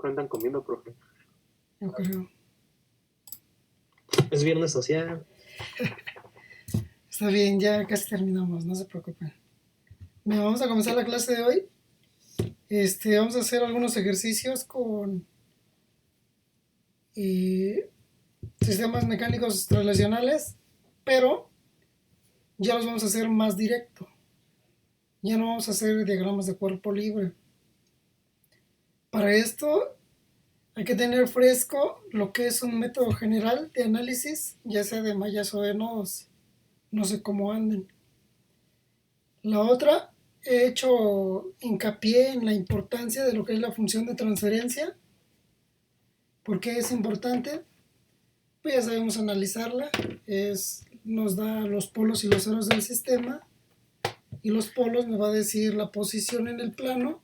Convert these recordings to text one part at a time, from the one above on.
mejor andan comiendo, profe. Yo creo. Es viernes social. Está bien, ya casi terminamos, no se preocupen. Bueno, vamos a comenzar la clase de hoy. Vamos a hacer algunos ejercicios con sistemas mecánicos relacionales, pero ya los vamos a hacer más directo. Ya no vamos a hacer diagramas de cuerpo libre. Para esto hay que tener fresco lo que es un método general de análisis, ya sea de mallas o de nodos. No sé cómo anden. La otra, he hecho hincapié en la importancia de lo que es la función de transferencia. ¿Por qué es importante? Pues ya sabemos analizarla. Nos da los polos y los ceros del sistema. Y los polos me va a decir la posición en el plano.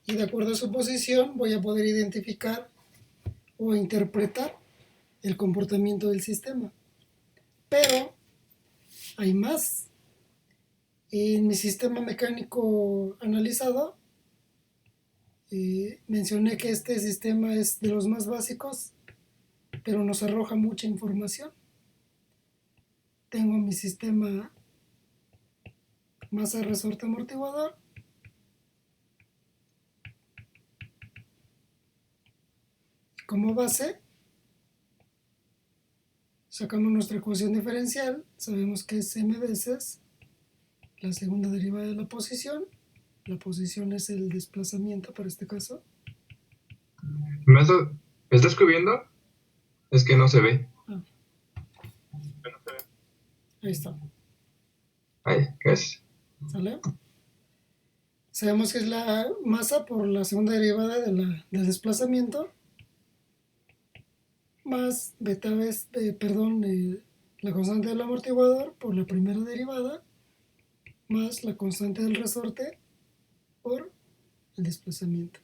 Y de acuerdo a su posición voy a poder identificar o interpretar el comportamiento del sistema. Pero hay más. En mi sistema mecánico analizado, mencioné que este sistema es de los más básicos, pero nos arroja mucha información. Tengo mi sistema masa resorte amortiguador. Como base, sacamos nuestra ecuación diferencial. Sabemos que es m veces la segunda derivada de la posición. La posición es el desplazamiento para este caso. ¿Me estás escribiendo? Es que no se ve. Ahí está. Ay, ¿qué es? ¿Sale? Sabemos que es la masa por la segunda derivada del desplazamiento, más beta vez, la constante del amortiguador por la primera derivada, más la constante del resorte por el desplazamiento.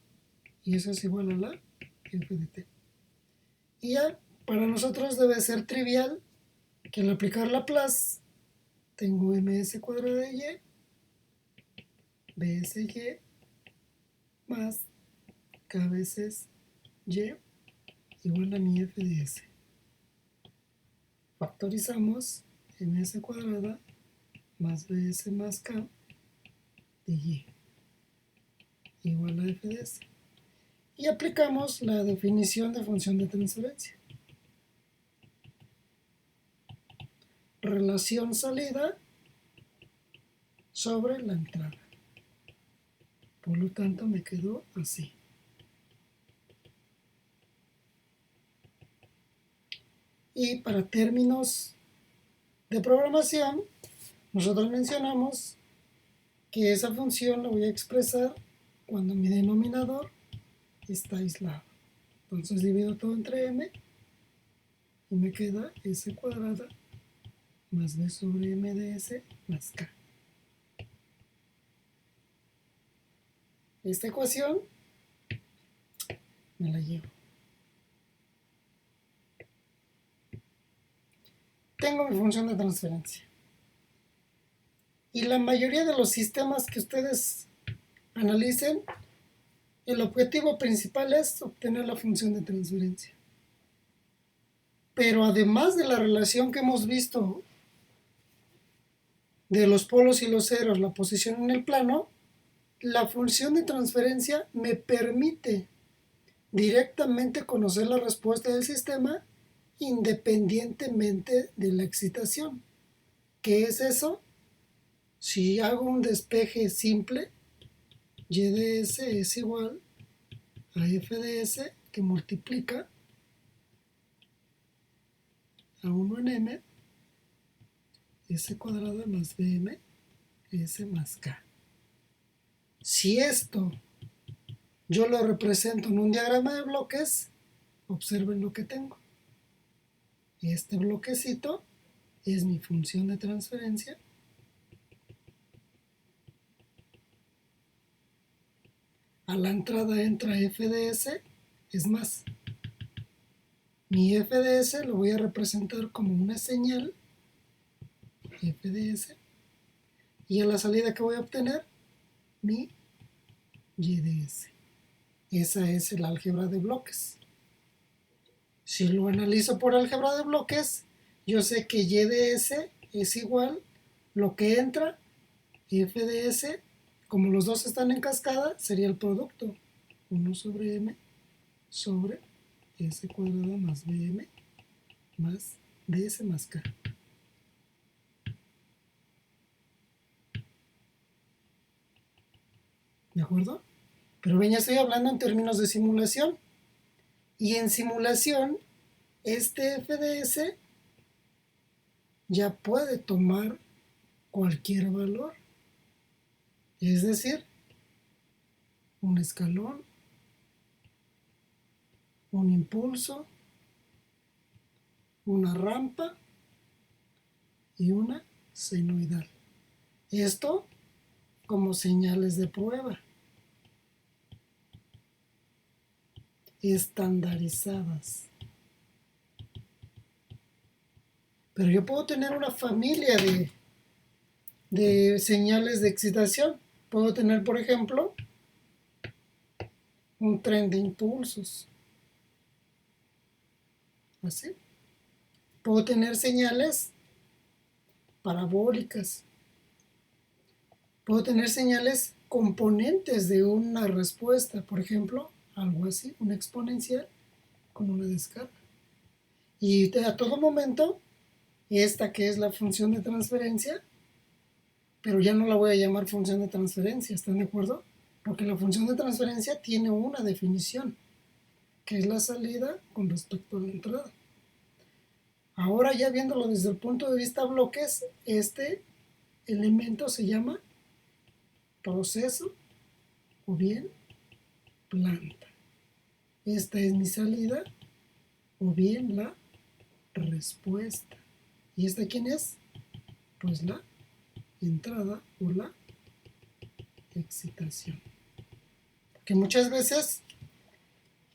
Y eso es igual a la f de t. Y ya, para nosotros debe ser trivial que al aplicar Laplace tengo ms cuadrada de y, bsy, más k veces y igual a mi f de s. Factorizamos ms cuadrada más bs más k de y igual a f de s. Y aplicamos la definición de función de transferencia. Relación salida sobre la entrada. Por lo tanto me quedó así. Y para términos de programación, nosotros mencionamos que esa función la voy a expresar cuando mi denominador está aislado. Entonces divido todo entre m y me queda s cuadrada más b sobre m de s más k. Esta ecuación me la llevo. Tengo mi función de transferencia. Y la mayoría de los sistemas que ustedes analicen, el objetivo principal es obtener la función de transferencia. Pero además de la relación que hemos visto de los polos y los ceros, la posición en el plano, la función de transferencia me permite directamente conocer la respuesta del sistema independientemente de la excitación. ¿Qué es eso? Si hago un despeje simple, y de s es igual a f de s que multiplica a 1 en m, s cuadrada más bm, s más k. Si esto yo lo represento en un diagrama de bloques, observen lo que tengo. Este bloquecito es mi función de transferencia. A la entrada entra f de s, es más, mi f de s lo voy a representar como una señal, f de s, y a la salida que voy a obtener, mi y de s. Esa es el álgebra de bloques. Si lo analizo por álgebra de bloques, yo sé que y de s es igual lo que entra, f de s, como los dos están en cascada, sería el producto. 1 sobre m sobre s cuadrado más bm más ds más k. ¿De acuerdo? Pero ven, ya estoy hablando en términos de simulación. Y en simulación, este f de s ya puede tomar cualquier valor. Es decir, un escalón, un impulso, una rampa y una senoidal. Esto como señales de prueba estandarizadas. Pero yo puedo tener una familia de señales de excitación. Puedo tener, por ejemplo, un tren de impulsos. Así. Puedo tener señales parabólicas. Puedo tener señales componentes de una respuesta. Por ejemplo, algo así, una exponencial con una descarga. Y a todo momento, esta que es la función de transferencia, pero ya no la voy a llamar función de transferencia, ¿están de acuerdo? Porque la función de transferencia tiene una definición, que es la salida con respecto a la entrada. Ahora ya viéndolo desde el punto de vista bloques, este elemento se llama proceso o bien planta. Esta es mi salida o bien la respuesta. ¿Y esta quién es? Pues la entrada o la excitación. Que muchas veces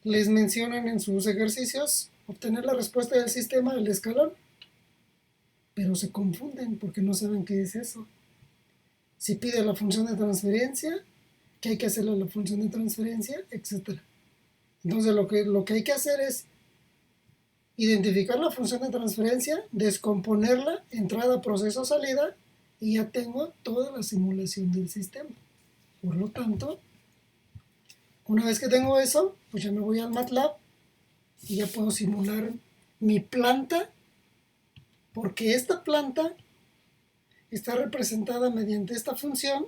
les mencionan en sus ejercicios obtener la respuesta del sistema del escalón, pero se confunden porque no saben qué es eso. Si pide la función de transferencia, qué hay que hacerle a la función de transferencia, etc. Entonces lo que hay que hacer es identificar la función de transferencia, descomponerla, entrada, proceso, salida, y ya tengo toda la simulación del sistema. Por lo tanto, una vez que tengo eso, pues ya me voy al MATLAB y ya puedo simular mi planta, porque esta planta está representada mediante esta función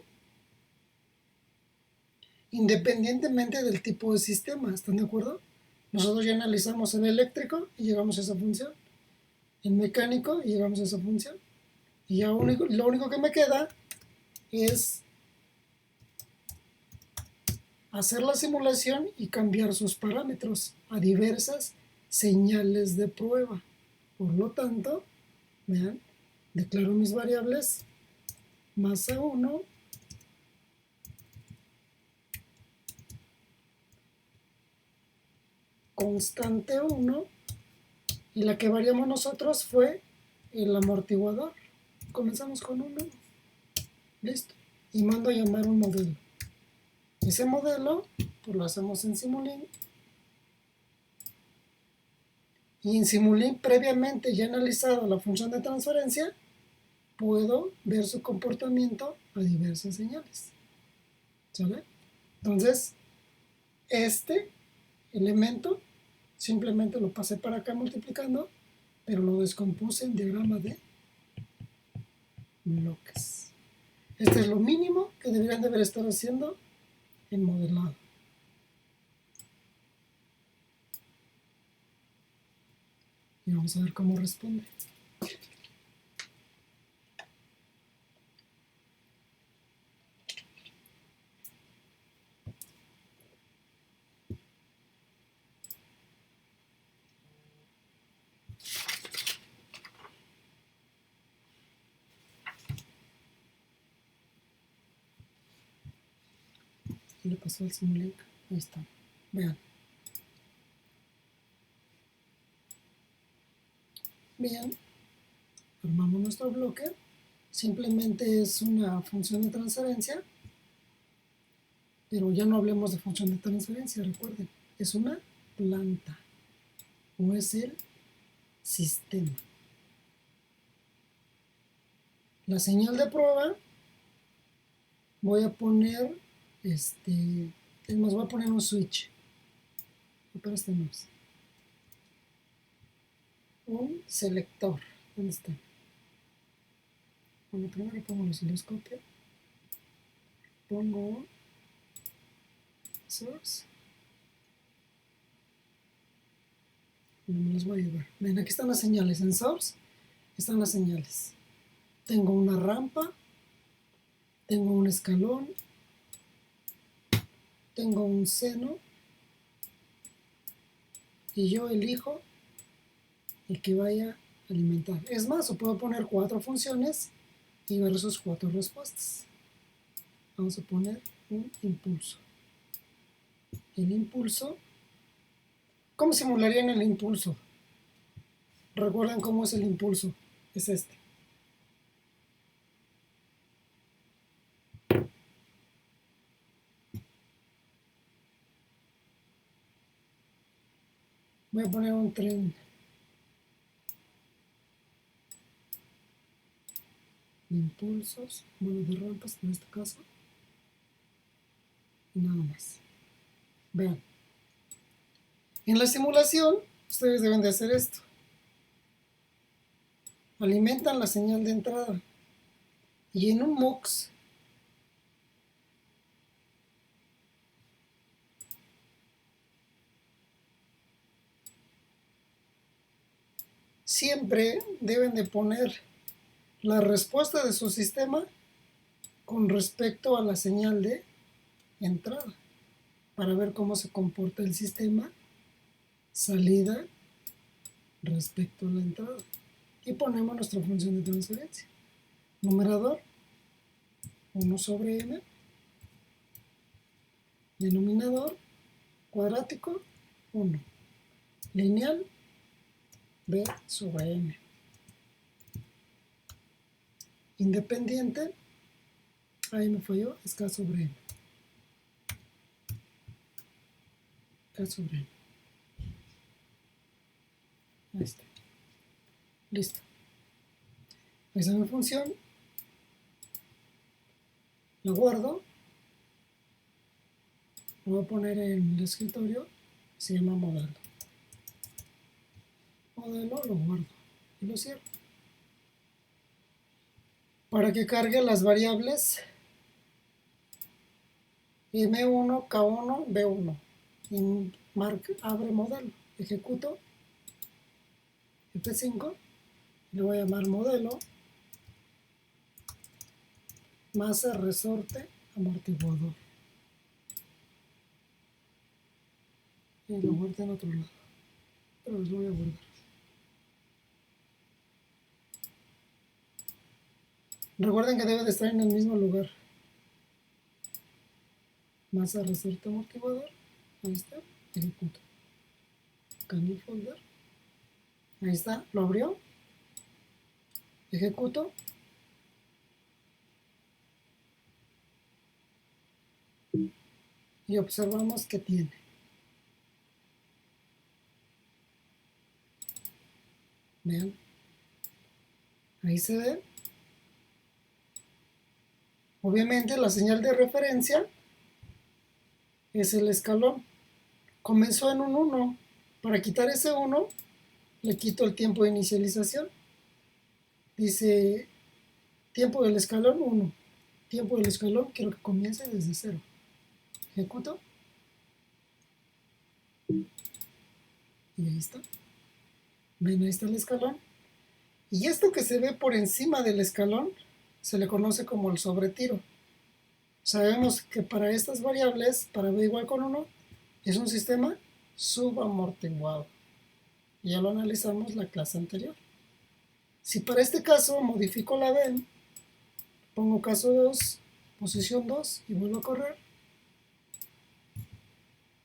independientemente del tipo de sistema. ¿Están de acuerdo? Nosotros ya analizamos en eléctrico y llegamos a esa función, en mecánico y llegamos a esa función, y ya lo único que me queda es hacer la simulación y cambiar sus parámetros a diversas señales de prueba. Por lo tanto, vean, declaro mis variables masa 1, constante 1, y la que variamos nosotros fue el amortiguador. Comenzamos con 1, listo, y mando a llamar un modelo. Ese modelo pues lo hacemos en Simulink, y en Simulink previamente ya analizado la función de transferencia, puedo ver su comportamiento a diversas señales. ¿Sale? Entonces, este elemento simplemente lo pasé para acá multiplicando, pero lo descompuse en diagrama de bloques. Este es lo mínimo que deberían de estar haciendo en modelado. Y vamos a ver cómo responde. ¿Qué le pasó al Simulink? Ahí está. Vean. Bien, armamos nuestro bloque. Simplemente es una función de transferencia Pero ya no hablemos de función de transferencia, recuerden, es una planta o es el sistema. La señal de prueba voy a poner, es más, voy a poner un switch, pero este no es, un selector. ¿Dónde está? Bueno, primero pongo el osciloscopio, pongo source, y me los voy a llevar. Ven, aquí están las señales, en source están las señales. Tengo una rampa, tengo un escalón, tengo un seno, y yo elijo el que vaya a alimentar. Es más, o puedo poner 4 funciones y ver sus 4 respuestas. Vamos a poner un impulso. El impulso, ¿cómo simularían el impulso? ¿Recuerdan cómo es el impulso? Es este. Voy a poner un tren de impulsos, bueno, de rampas en este caso, y nada más. Vean, en la simulación ustedes deben de hacer esto. Alimentan la señal de entrada y en un MUX siempre deben de poner la respuesta de su sistema con respecto a la señal de entrada para ver cómo se comporta el sistema salida respecto a la entrada. Y ponemos nuestra función de transferencia. Numerador 1 sobre m, denominador cuadrático 1, lineal b sobre m, independiente, ahí me falló, es k sobre m, k sobre m. Ahí está. Listo. Esa es mi función. La guardo. Lo voy a poner en el escritorio. Se llama modelo. Modelo, lo guardo y lo cierro. Para que cargue las variables M1, K1, B1. Y abre modelo. Ejecuto F5. Le voy a llamar modelo masa resorte amortiguador. Y lo guardo en otro lado. Pero los voy a guardar. Recuerden que debe de estar en el mismo lugar. Masa resorte amortiguador. Ahí está. Ejecuto. Cambio el folder. Ahí está. Lo abrió. Ejecuto. Y observamos que tiene. Vean. Ahí se ve. Obviamente la señal de referencia es el escalón. Comenzó en un 1. Para quitar ese 1, le quito el tiempo de inicialización. Dice tiempo del escalón 1. Tiempo del escalón quiero que comience desde 0. Ejecuto. Y ahí está. Ven, ahí está el escalón. Y esto que se ve por encima del escalón se le conoce como el sobretiro. Sabemos que para estas variables, para b igual con 1, es un sistema subamortiguado. Ya lo analizamos la clase anterior. Si para este caso modifico la b, pongo caso 2, posición 2 y vuelvo a correr,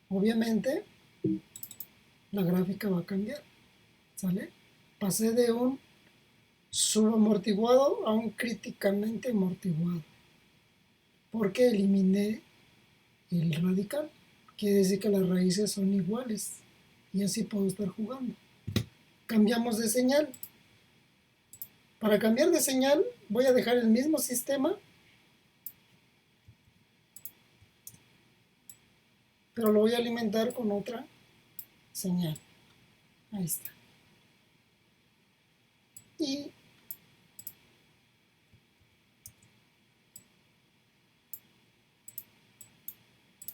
obviamente la gráfica va a cambiar. ¿Sale? Pasé de un subamortiguado a un críticamente amortiguado, porque eliminé el radical. Quiere decir que las raíces son iguales. Y así puedo estar jugando. Cambiamos de señal. Para cambiar de señal voy a dejar el mismo sistema, pero lo voy a alimentar con otra señal. Ahí está. Y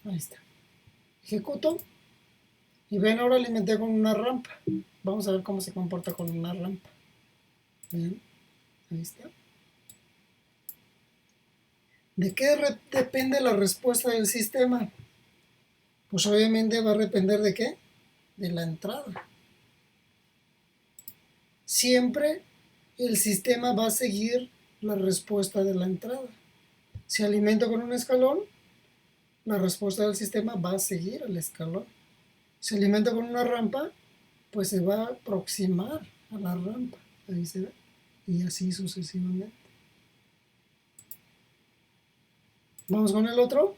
ahí está. Ejecuto. Y ven, ahora alimenté con una rampa. Vamos a ver cómo se comporta con una rampa. Ven, ahí está. ¿De qué depende la respuesta del sistema? Pues obviamente va a depender de qué? De la entrada. Siempre el sistema va a seguir la respuesta de la entrada. Si alimento con un escalón, la respuesta del sistema va a seguir al escalón. Si alimento con una rampa, pues se va a aproximar a la rampa. Ahí se ve. Y así sucesivamente. Vamos con el otro.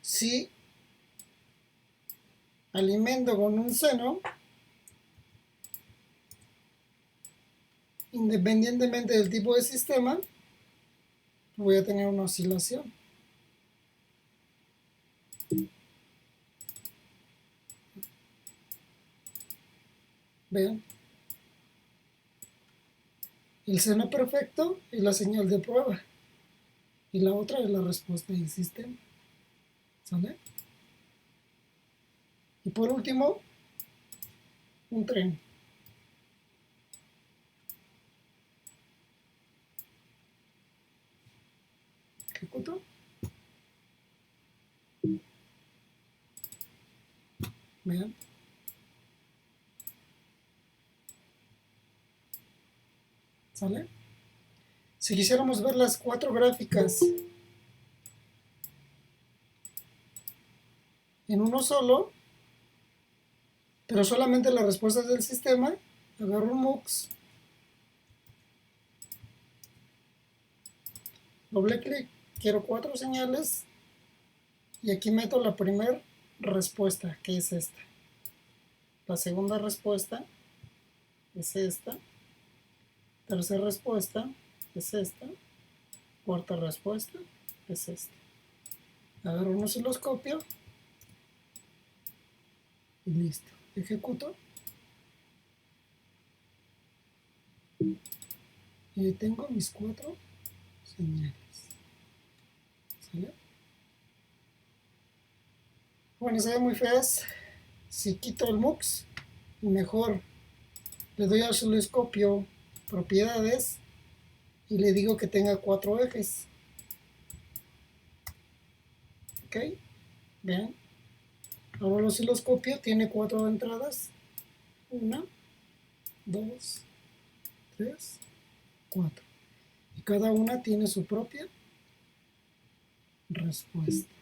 Si alimento con un seno, independientemente del tipo de sistema, voy a tener una oscilación. Vean. El seno perfecto es la señal de prueba. Y la otra es la respuesta del sistema. ¿Sale? Y por último, un tren. Ejecuto. Vean. ¿Sale? Si quisiéramos ver las 4 gráficas en uno solo, pero solamente las respuestas del sistema, agarro un MUX, doble clic, quiero 4 señales y aquí meto la primera respuesta, que es esta. La segunda respuesta es esta. Tercera respuesta es esta. Cuarta respuesta es esta. Agarro un osciloscopio y listo. Ejecuto. Y ahí tengo mis 4 señales. ¿Sale? Bueno, se ven muy feas. Si quito el MUX, mejor le doy al osciloscopio propiedades y le digo que tenga 4 ejes. Ok, vean. Ahora el osciloscopio tiene 4 entradas. 1, 2, 3, 4. Y cada una tiene su propia respuesta.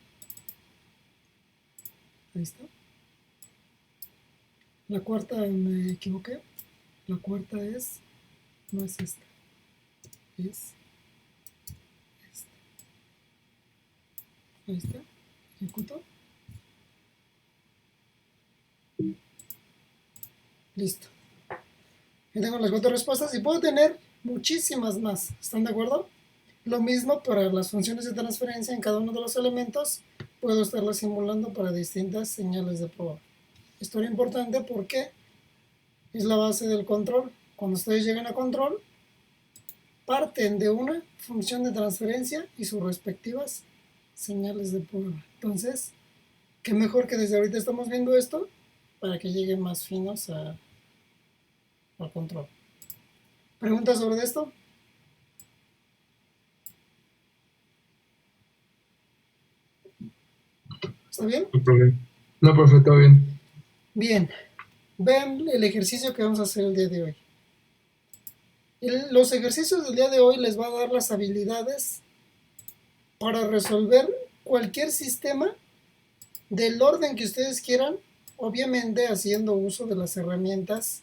Ahí está. La cuarta me equivoqué. La cuarta es, no es esta, es esta. Ahí está. Ejecuto. Listo. Ya tengo las 4 respuestas y puedo tener muchísimas más. ¿Están de acuerdo? Lo mismo para las funciones de transferencia en cada uno de los elementos. Puedo estarlas simulando para distintas señales de prueba. Esto era importante porque es la base del control. Cuando ustedes lleguen a control, parten de una función de transferencia y sus respectivas señales de prueba. Entonces, qué mejor que desde ahorita estamos viendo esto para que lleguen más finos al control. ¿Preguntas sobre esto? ¿Está bien? No problema. No, profe, todo bien. Bien. Vean el ejercicio que vamos a hacer el día de hoy. Los ejercicios del día de hoy les va a dar las habilidades para resolver cualquier sistema del orden que ustedes quieran, obviamente haciendo uso de las herramientas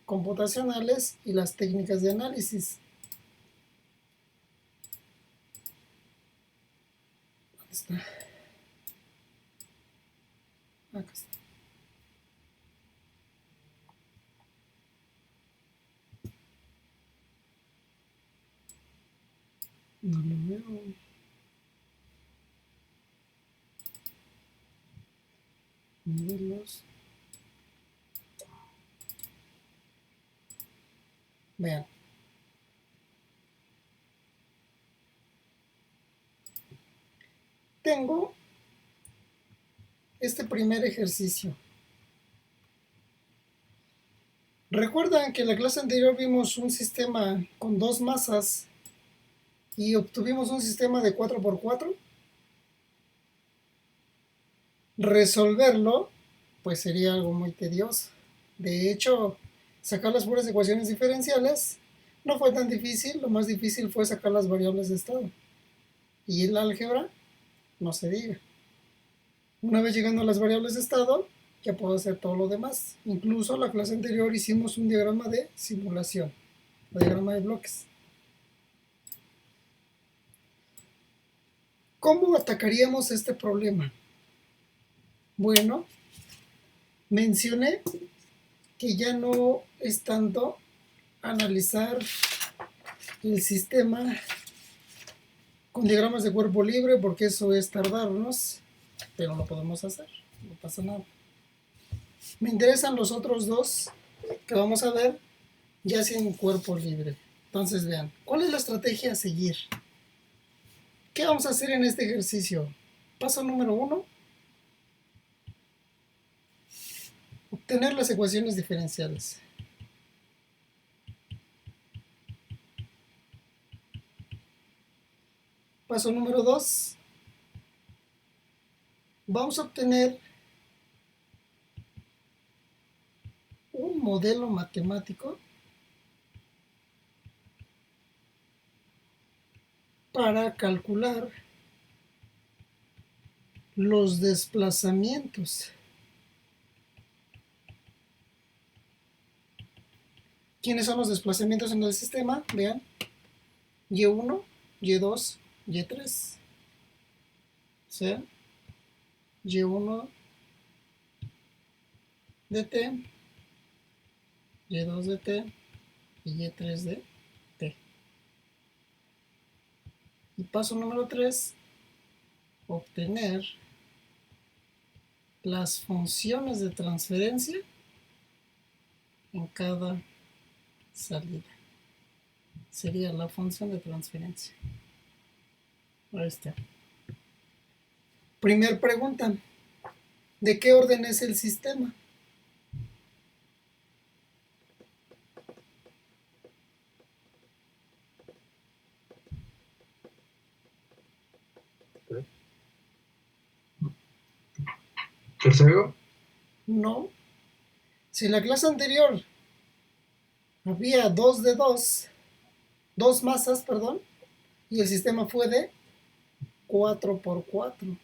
computacionales y las técnicas de análisis. ¿Dónde está? Acá está. No lo veo. Modelos. Vean. Tengo este primer ejercicio. ¿Recuerdan que en la clase anterior vimos un sistema con dos masas y obtuvimos un sistema de 4×4? Resolverlo, pues sería algo muy tedioso. De hecho, sacar las puras ecuaciones diferenciales no fue tan difícil, lo más difícil fue sacar las variables de estado. Y el álgebra, no se diga. Una vez llegando a las variables de estado, ya puedo hacer todo lo demás. Incluso la clase anterior hicimos un diagrama de simulación, un diagrama de bloques. ¿Cómo atacaríamos este problema? Bueno, mencioné que ya no es tanto analizar el sistema con diagramas de cuerpo libre, porque eso es tardarnos, pero lo podemos hacer, no pasa nada. Me interesan los otros dos que vamos a ver ya sin cuerpo libre. Entonces vean, ¿cuál es la estrategia a seguir? ¿Qué vamos a hacer en este ejercicio? Paso número 1, obtener las ecuaciones diferenciales. Paso número 2, vamos a obtener un modelo matemático para calcular los desplazamientos. ¿Quiénes son los desplazamientos en el sistema? Vean, Y1, Y2, Y3. O sea, Y1 de T, Y2 de T y Y3 de T. Y paso número 3, obtener las funciones de transferencia en cada salida. Sería la función de transferencia. Ahí está. Primer pregunta. ¿De qué orden es el sistema? ¿Tercero? No. Si en la clase anterior había 2 de 2, 2 masas, perdón, y el sistema fue de 4×4.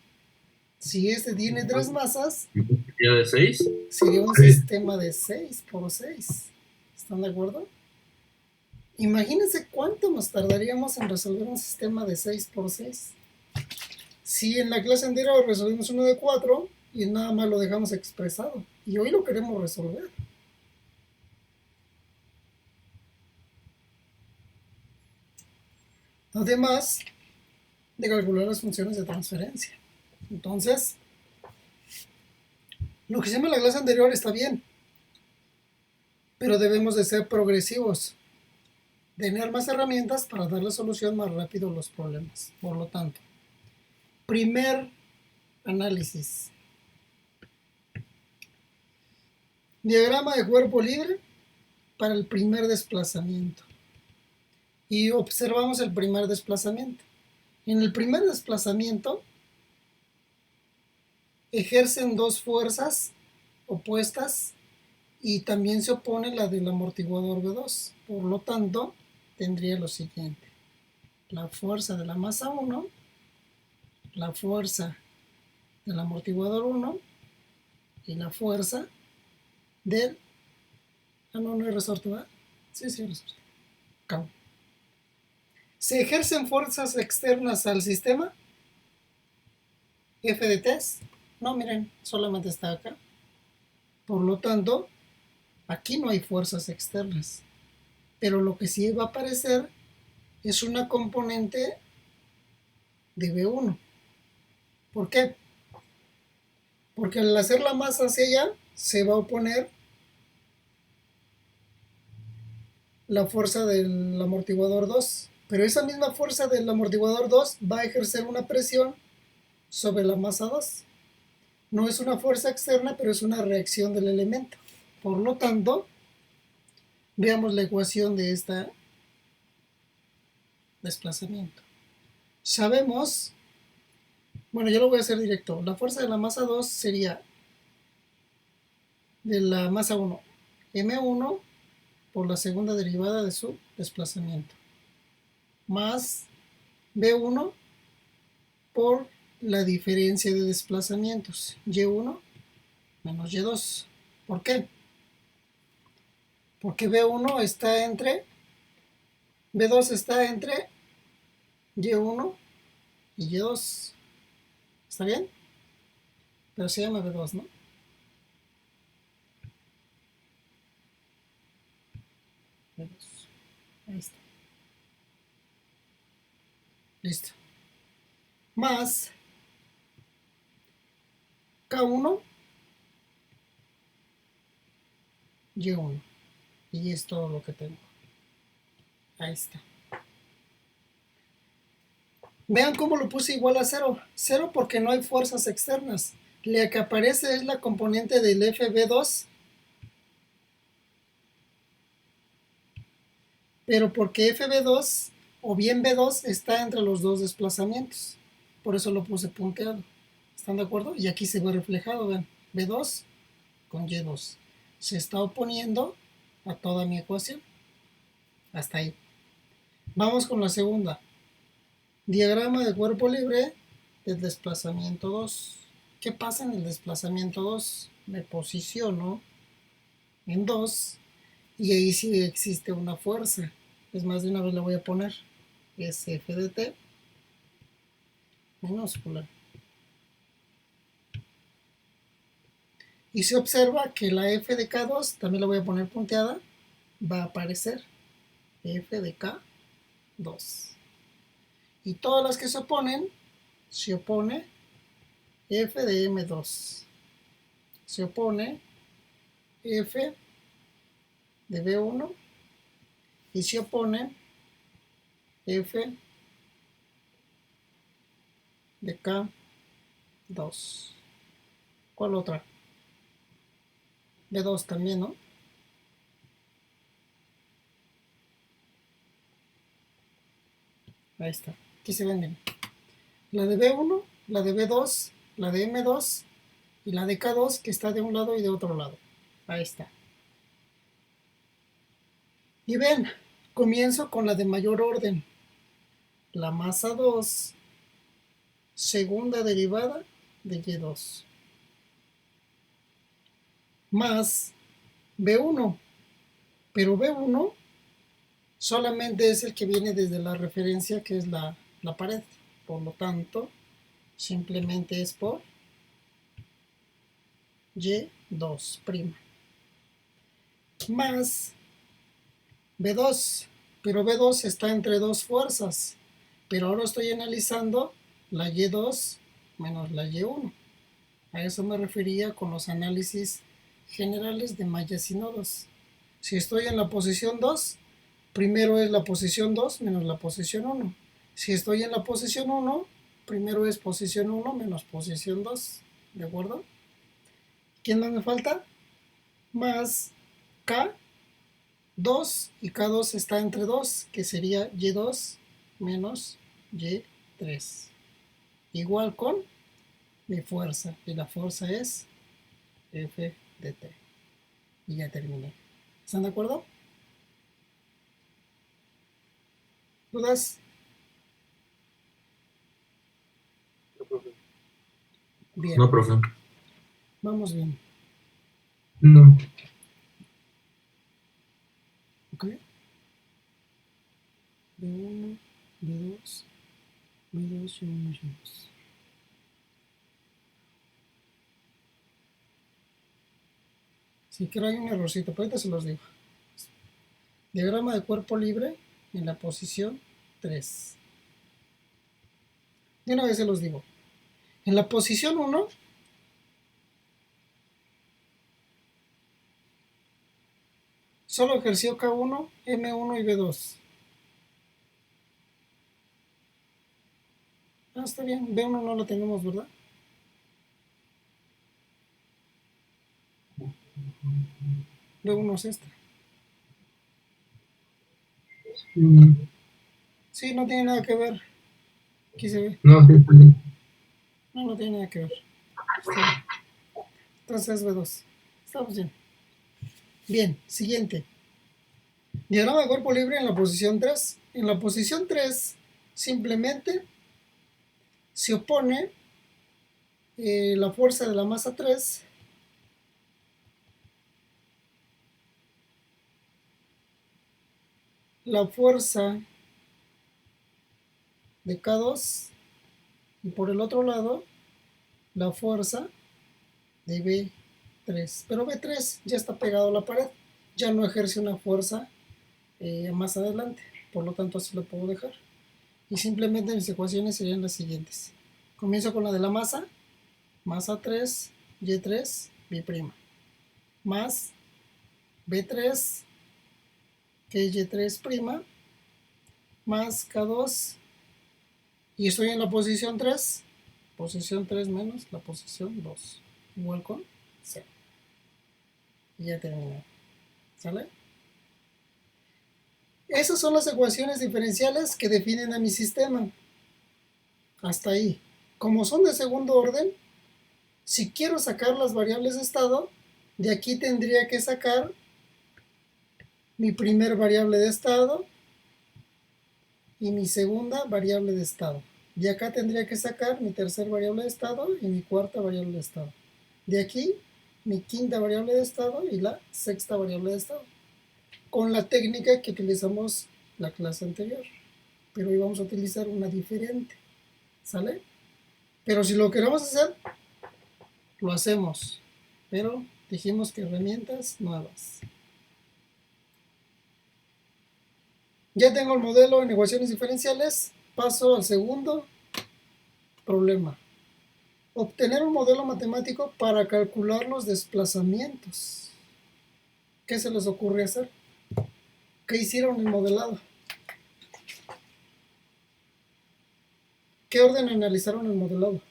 Si este tiene 3 masas, ¿Ya de 6? sería un Sí. sistema de 6×6. ¿Están de acuerdo? Imagínense cuánto nos tardaríamos en resolver un sistema de 6×6. Si en la clase anterior resolvimos uno de 4 y nada más lo dejamos expresado, y hoy lo queremos resolver. Además de calcular las funciones de transferencia. Entonces, lo que hicimos en la clase anterior está bien, pero debemos de ser progresivos, tener más herramientas para darle solución más rápido a los problemas. Por lo tanto, primer análisis. Diagrama de cuerpo libre para el primer desplazamiento. Y observamos el primer desplazamiento. En el primer desplazamiento ejercen dos fuerzas opuestas y también se opone la del amortiguador B2. Por lo tanto, tendría lo siguiente. La fuerza de la masa 1, la fuerza del amortiguador 1 y la fuerza del... Ah, no, no hay resorte, ¿verdad? Sí, hay resorte. Cabo. Se ejercen fuerzas externas al sistema, F de T, No, miren, solamente está acá. Por lo tanto, aquí no hay fuerzas externas. Pero lo que sí va a aparecer es una componente de B1. ¿Por qué? Porque al hacer la masa hacia allá, se va a oponer la fuerza del amortiguador 2. Pero esa misma fuerza del amortiguador 2 va a ejercer una presión sobre la masa 2. No es una fuerza externa, pero es una reacción del elemento. Por lo tanto, veamos la ecuación de este desplazamiento. Sabemos, bueno, yo lo voy a hacer directo. La fuerza de la masa 2 sería de la masa 1, m1 por la segunda derivada de su desplazamiento, más b1 por la diferencia de desplazamientos, y1 menos y2. ¿Por qué? Porque b1 está entre, b2 está entre y1 y y2. ¿Está bien? Pero se llama b2, ¿no? B2. Ahí está. Listo. Más K1 y1. Y es todo lo que tengo. Ahí está. Vean cómo lo puse igual a 0. 0 porque no hay fuerzas externas. La que aparece es la componente del FB2. Pero porque FB2 o bien B2 está entre los dos desplazamientos. Por eso lo puse punteado. ¿Están de acuerdo? Y aquí se ve reflejado, vean. B2 con Y2. Se está oponiendo a toda mi ecuación. Hasta ahí. Vamos con la segunda. Diagrama de cuerpo libre del desplazamiento 2. ¿Qué pasa en el desplazamiento 2? Me posiciono en 2 y ahí sí existe una fuerza. Es más, de una vez la voy a poner. Es F de T minúscula. Y se observa que la F de K2, también la voy a poner punteada, va a aparecer F de K2. Y todas las que se oponen, se opone F de M2. Se opone F de B1 y se opone F de K2. ¿Cuál otra? B2 también, ¿no? Ahí está. Aquí se ven bien. La de B1, la de B2, la de M2 y la de K2 que está de un lado y de otro lado. Ahí está. Y ven, comienzo con la de mayor orden. La masa 2, segunda derivada de Y2. Más B1. Pero B1 solamente es el que viene desde la referencia que es la pared. Por lo tanto, simplemente es por Y2'. Más B2. Pero B2 está entre dos fuerzas. Pero ahora estoy analizando la Y2 menos la Y1. A eso me refería con los análisis generales de mallas y nodos. Si estoy en la posición 2, primero es la posición 2 menos la posición 1. Si estoy en la posición 1, primero es posición 1 menos posición 2. ¿De acuerdo? ¿Quién más me falta? Más K2 y K2 está entre 2, que sería Y2 menos Y3. Igual con mi fuerza, y la fuerza es F de T. Y ya terminé. ¿Están de acuerdo? ¿Dudas? Bien, No, profe. vamos bien. No. ¿Ok? B1, B2, B2 y 1 y 2. Si quiero hay un errorcito, pero ahorita se los digo. Diagrama de cuerpo libre en la posición 3. De una vez se los digo. En la posición 1, solo ejerció K1, M1 y B2. Ah, está bien. B1 no lo tenemos, ¿verdad? B1 es esta. Sí, no tiene nada que ver. Aquí se ve. No, sí, sí. No, no tiene nada que ver. Está bien. Entonces B2. Estamos bien. Bien, siguiente. Diagrama de cuerpo libre en la posición 3. En la posición 3 simplemente se opone la fuerza de la masa 3 la fuerza de K2 y por el otro lado la fuerza de B3. Pero B3 ya está pegado a la pared, ya no ejerce una fuerza más adelante, por lo tanto así lo puedo dejar. Y simplemente mis ecuaciones serían las siguientes. Comienzo con la de la masa 3, Y3, B', más B3, que es Y3', más K2, y estoy en la posición 3 menos la posición 2, igual con 0. Y ya terminé. ¿Sale? Esas son las ecuaciones diferenciales que definen a mi sistema. Hasta ahí. Como son de segundo orden, si quiero sacar las variables de estado, de aquí tendría que sacar mi primer variable de estado y mi segunda variable de estado. De acá tendría que sacar mi tercer variable de estado y mi cuarta variable de estado. De aquí, mi quinta variable de estado y la sexta variable de estado. Con la técnica que utilizamos la clase anterior. Pero hoy vamos a utilizar una diferente. ¿Sale? Pero si lo queremos hacer, lo hacemos. Pero dijimos que herramientas nuevas. Ya tengo el modelo en ecuaciones diferenciales. Paso al segundo problema. Obtener un modelo matemático para calcular los desplazamientos. ¿Qué se les ocurre hacer? ¿Qué hicieron en modelado? ¿Qué orden analizaron el modelado?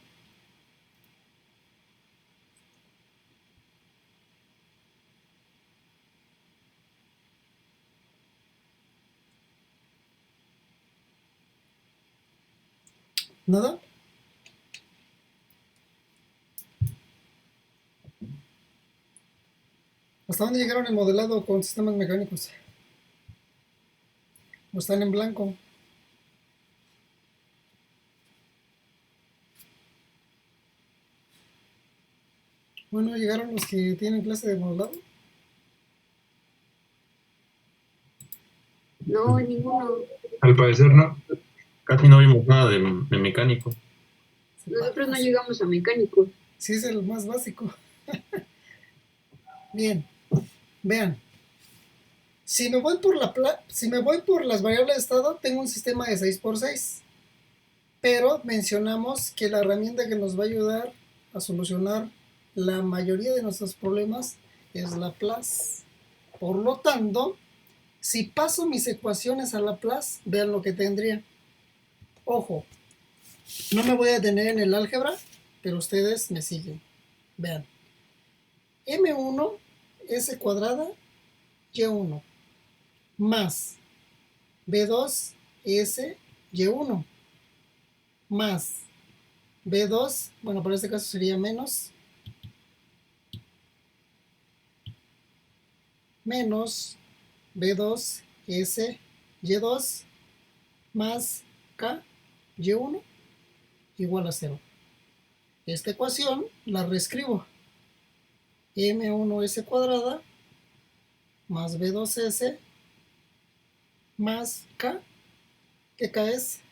¿Nada? ¿Hasta dónde llegaron el modelado con sistemas mecánicos? ¿O están en blanco? Bueno, llegaron los que tienen clase de modelado. No, ninguno. Al parecer no. Casi no vimos nada de mecánico. Nosotros no llegamos a mecánicos. Sí, es el más básico. Bien, vean. Si me voy por las variables de estado, tengo un sistema de 6x6. Pero mencionamos que la herramienta que nos va a ayudar a solucionar la mayoría de nuestros problemas es Laplace. Por lo tanto, si paso mis ecuaciones a Laplace, vean lo que tendría. Ojo, no me voy a detener en el álgebra, pero ustedes me siguen. Vean. M1 S cuadrada Y1 más B2 S Y1 más B2, bueno, para este caso sería menos B2 S Y2 más K Y1 igual a 0. Esta ecuación la reescribo. M1S cuadrada más B2S más K. ¿Qué K es?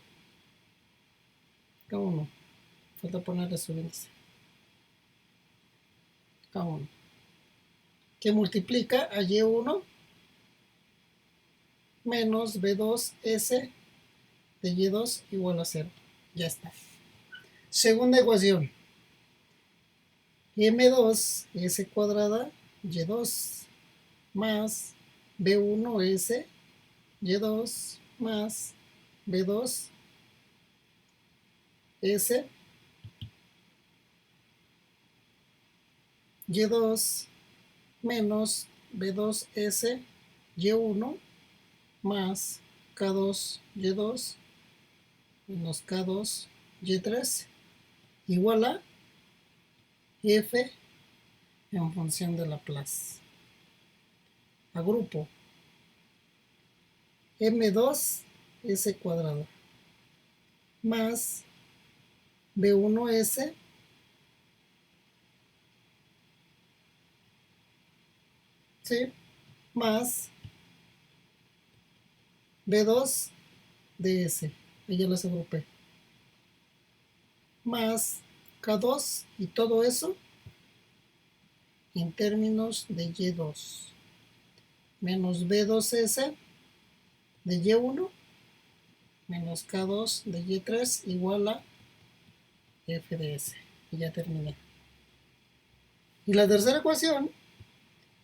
K1. Falta ponerle su índice. K1. que multiplica a Y1 menos B2S de Y2 igual a 0. Ya está. Segunda ecuación. M2S cuadrada Y2 más B1S Y2 más B2S Y2 menos B2S Y1 más K2 Y2 menos K2 Y3 igual a F en función de Laplace. Agrupo M2S cuadrado más B1S ¿sí? Más B2DS, ahí ya las agrupé, más K2 y todo eso en términos de Y2 menos B2S de Y1 menos K2 de Y3 igual a F de S. Y ya terminé. Y la tercera ecuación,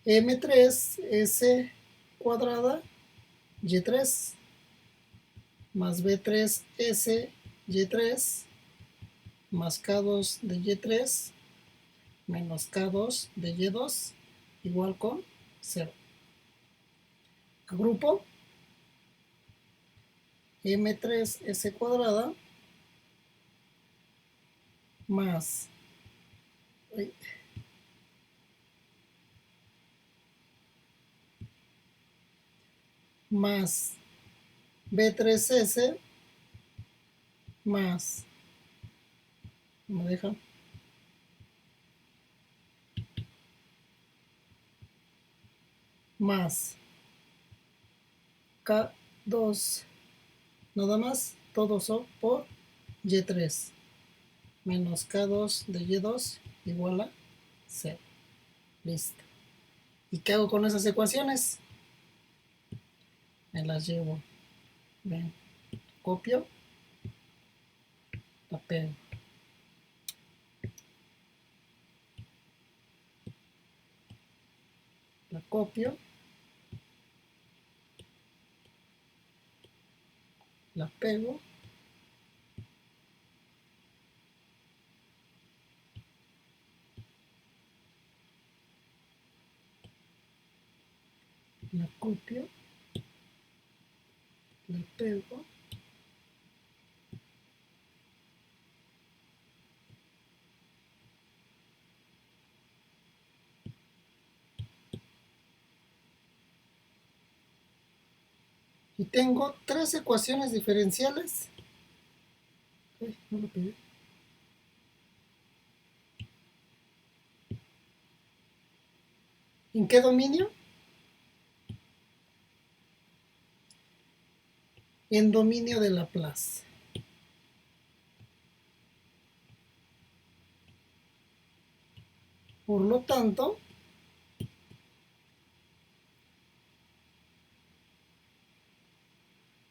M3S cuadrada Y3 más B3S Y3 más K2 de Y3 menos K2 de Y2 igual con 0. Agrupo M3S cuadrada más B3S más, ¿me dejan? Más K2, nada más, todo son por Y3 menos K2 de Y2 igual a 0. Listo. ¿Y qué hago con esas ecuaciones? Me las llevo. Ven, copio, la pego. La copio, la pego, la copio, la pego, y tengo tres ecuaciones diferenciales. Ay, no lo pegué. ¿En qué dominio? En dominio de Laplace. Por lo tanto,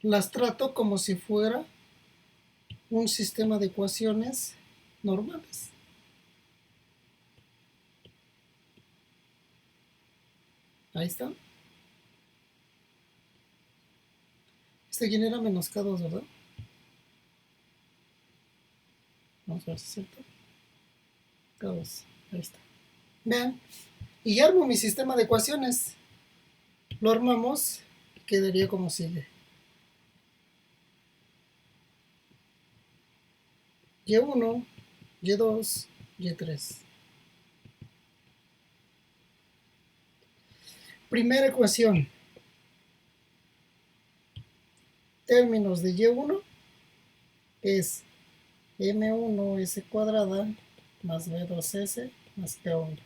las trato como si fuera un sistema de ecuaciones normales. Ahí está. ¿Quién era menos K2, verdad? Vamos a ver si es cierto. K2, ahí está. Vean, y ya armo mi sistema de ecuaciones. Lo armamos y quedaría como sigue. Y1, Y2, Y3. Primera ecuación. Términos de Y1 es M1S cuadrada más B2S más K1.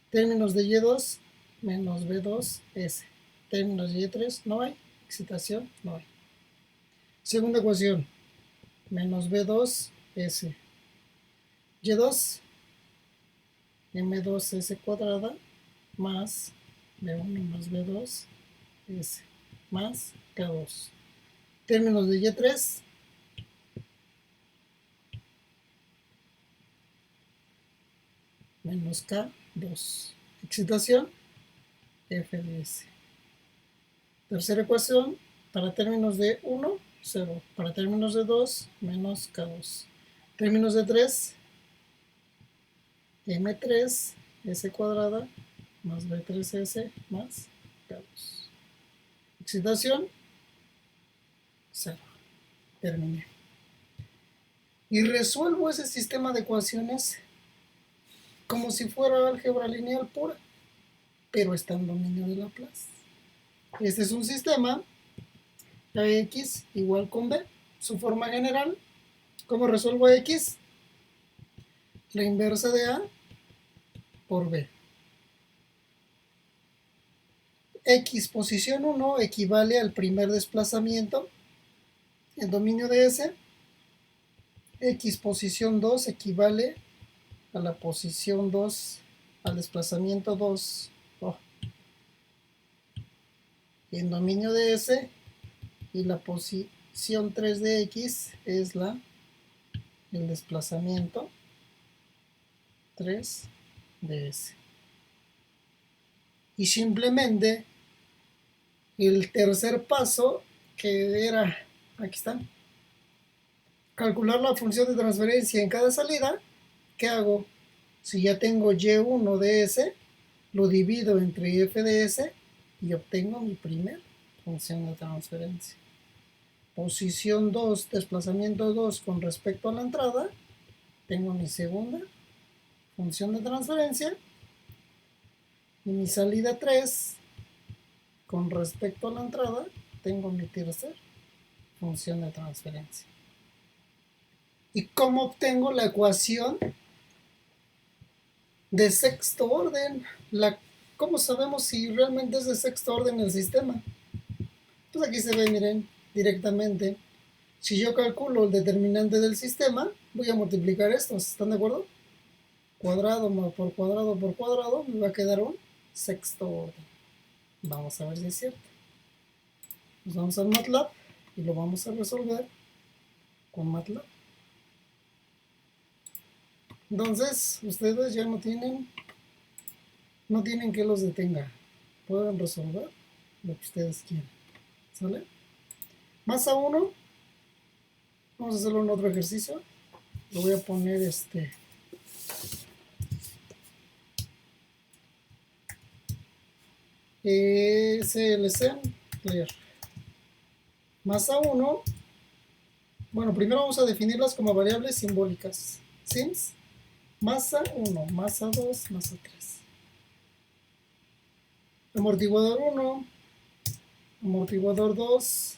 Términos de Y2 menos B2S. Términos de Y3 no hay. Excitación no hay. Segunda ecuación. Menos B2S. Y2 M2S cuadrada más B1 más B2 S más K2. Términos de Y3 menos K2. Excitación F de S. Tercera ecuación, para términos de 1, 0. Para términos de 2, menos K2. Términos de 3, M3 S cuadrada más B3S más K2. Excitación 0. Terminé. Y resuelvo ese sistema de ecuaciones como si fuera álgebra lineal pura, pero está en dominio de Laplace. Este es un sistema AX igual con B. Su forma general, ¿cómo resuelvo X? La inversa de A por B. X posición 1 equivale al primer desplazamiento en dominio de S. X posición 2 equivale a la posición 2, al desplazamiento 2 en dominio de S, y la posición 3 de X es el desplazamiento 3 de S. Y simplemente el tercer paso, que era, aquí está, calcular la función de transferencia en cada salida. ¿Qué hago? Si ya tengo Y1 de S, lo divido entre F de S y obtengo mi primer función de transferencia. Posición 2, desplazamiento 2 con respecto a la entrada, tengo mi segunda función de transferencia, y mi salida 3 con respecto a la entrada, tengo mi tercera función de transferencia. ¿Y cómo obtengo la ecuación de sexto orden? ¿Cómo sabemos si realmente es de sexto orden el sistema? Pues aquí se ve, miren, directamente. Si yo calculo el determinante del sistema, voy a multiplicar estos, ¿están de acuerdo? Cuadrado por cuadrado por cuadrado, me va a quedar un sexto orden. Vamos a ver si es cierto. Nos vamos al MATLAB y lo vamos a resolver con MATLAB. Entonces, ustedes ya no tienen que los detenga. Pueden resolver lo que ustedes quieran. ¿Sale? Masa 1. Vamos a hacerlo en otro ejercicio. Lo voy a poner SLC Clear. Masa 1. Bueno, primero vamos a definirlas como variables simbólicas. Sims. Masa 1, masa 2, masa 3. Amortiguador 1, amortiguador 2,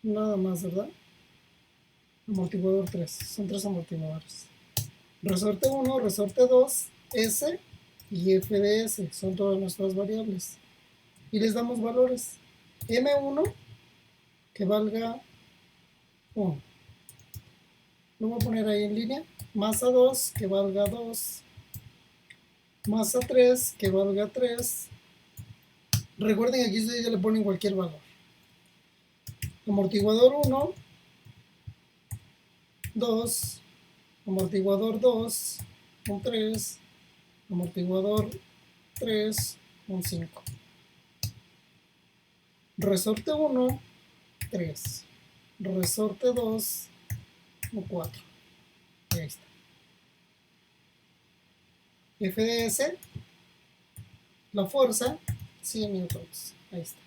nada más, ¿verdad? Amortiguador 3, son 3 amortiguadores. Resorte 1, resorte 2, S y F de S, son todas nuestras variables. Y les damos valores. M1, que valga 1. Lo voy a poner ahí en línea. Masa 2, que valga 2. Masa 3, que valga 3. Recuerden que aquí ustedes ya le ponen cualquier valor. Amortiguador 1, 2, amortiguador 2, un 3, amortiguador 3, un 5. Resorte 1, 3. Resorte 2, un 4. Y ahí está. F de S, la fuerza, 100 newtons. Ahí está.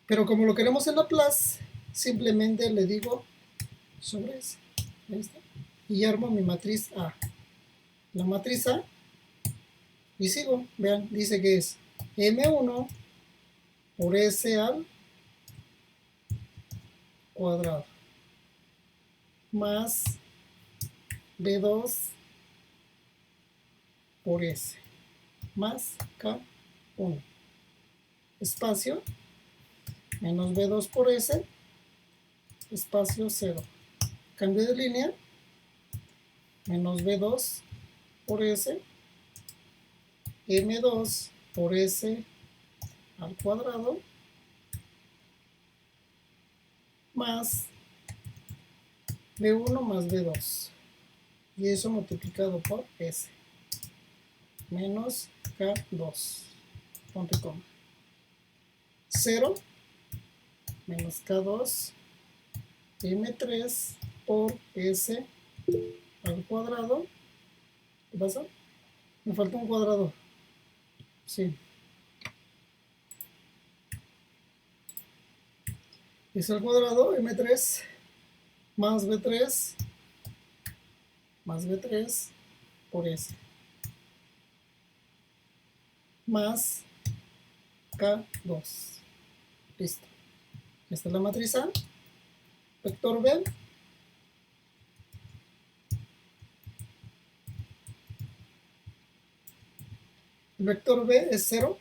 Pero como lo queremos en Laplace, simplemente le digo sobre S. Ahí está. Y armo mi matriz A. La matriz A, y sigo, vean, dice que es M1 por S al cuadrado más B2 por S más K1 espacio menos B2 por S espacio 0. Cambio de línea, menos B2 por S M2 por S al cuadrado más B1 más B2. Y eso multiplicado por S. Menos K2. Punto y coma. 0 menos K2 M3 por S al cuadrado. ¿Qué pasa? Me falta un cuadrado. Sí. Es al cuadrado M3 más B3 por S más K2. Listo. Esta es la matriz A. Vector B. El vector B es 0.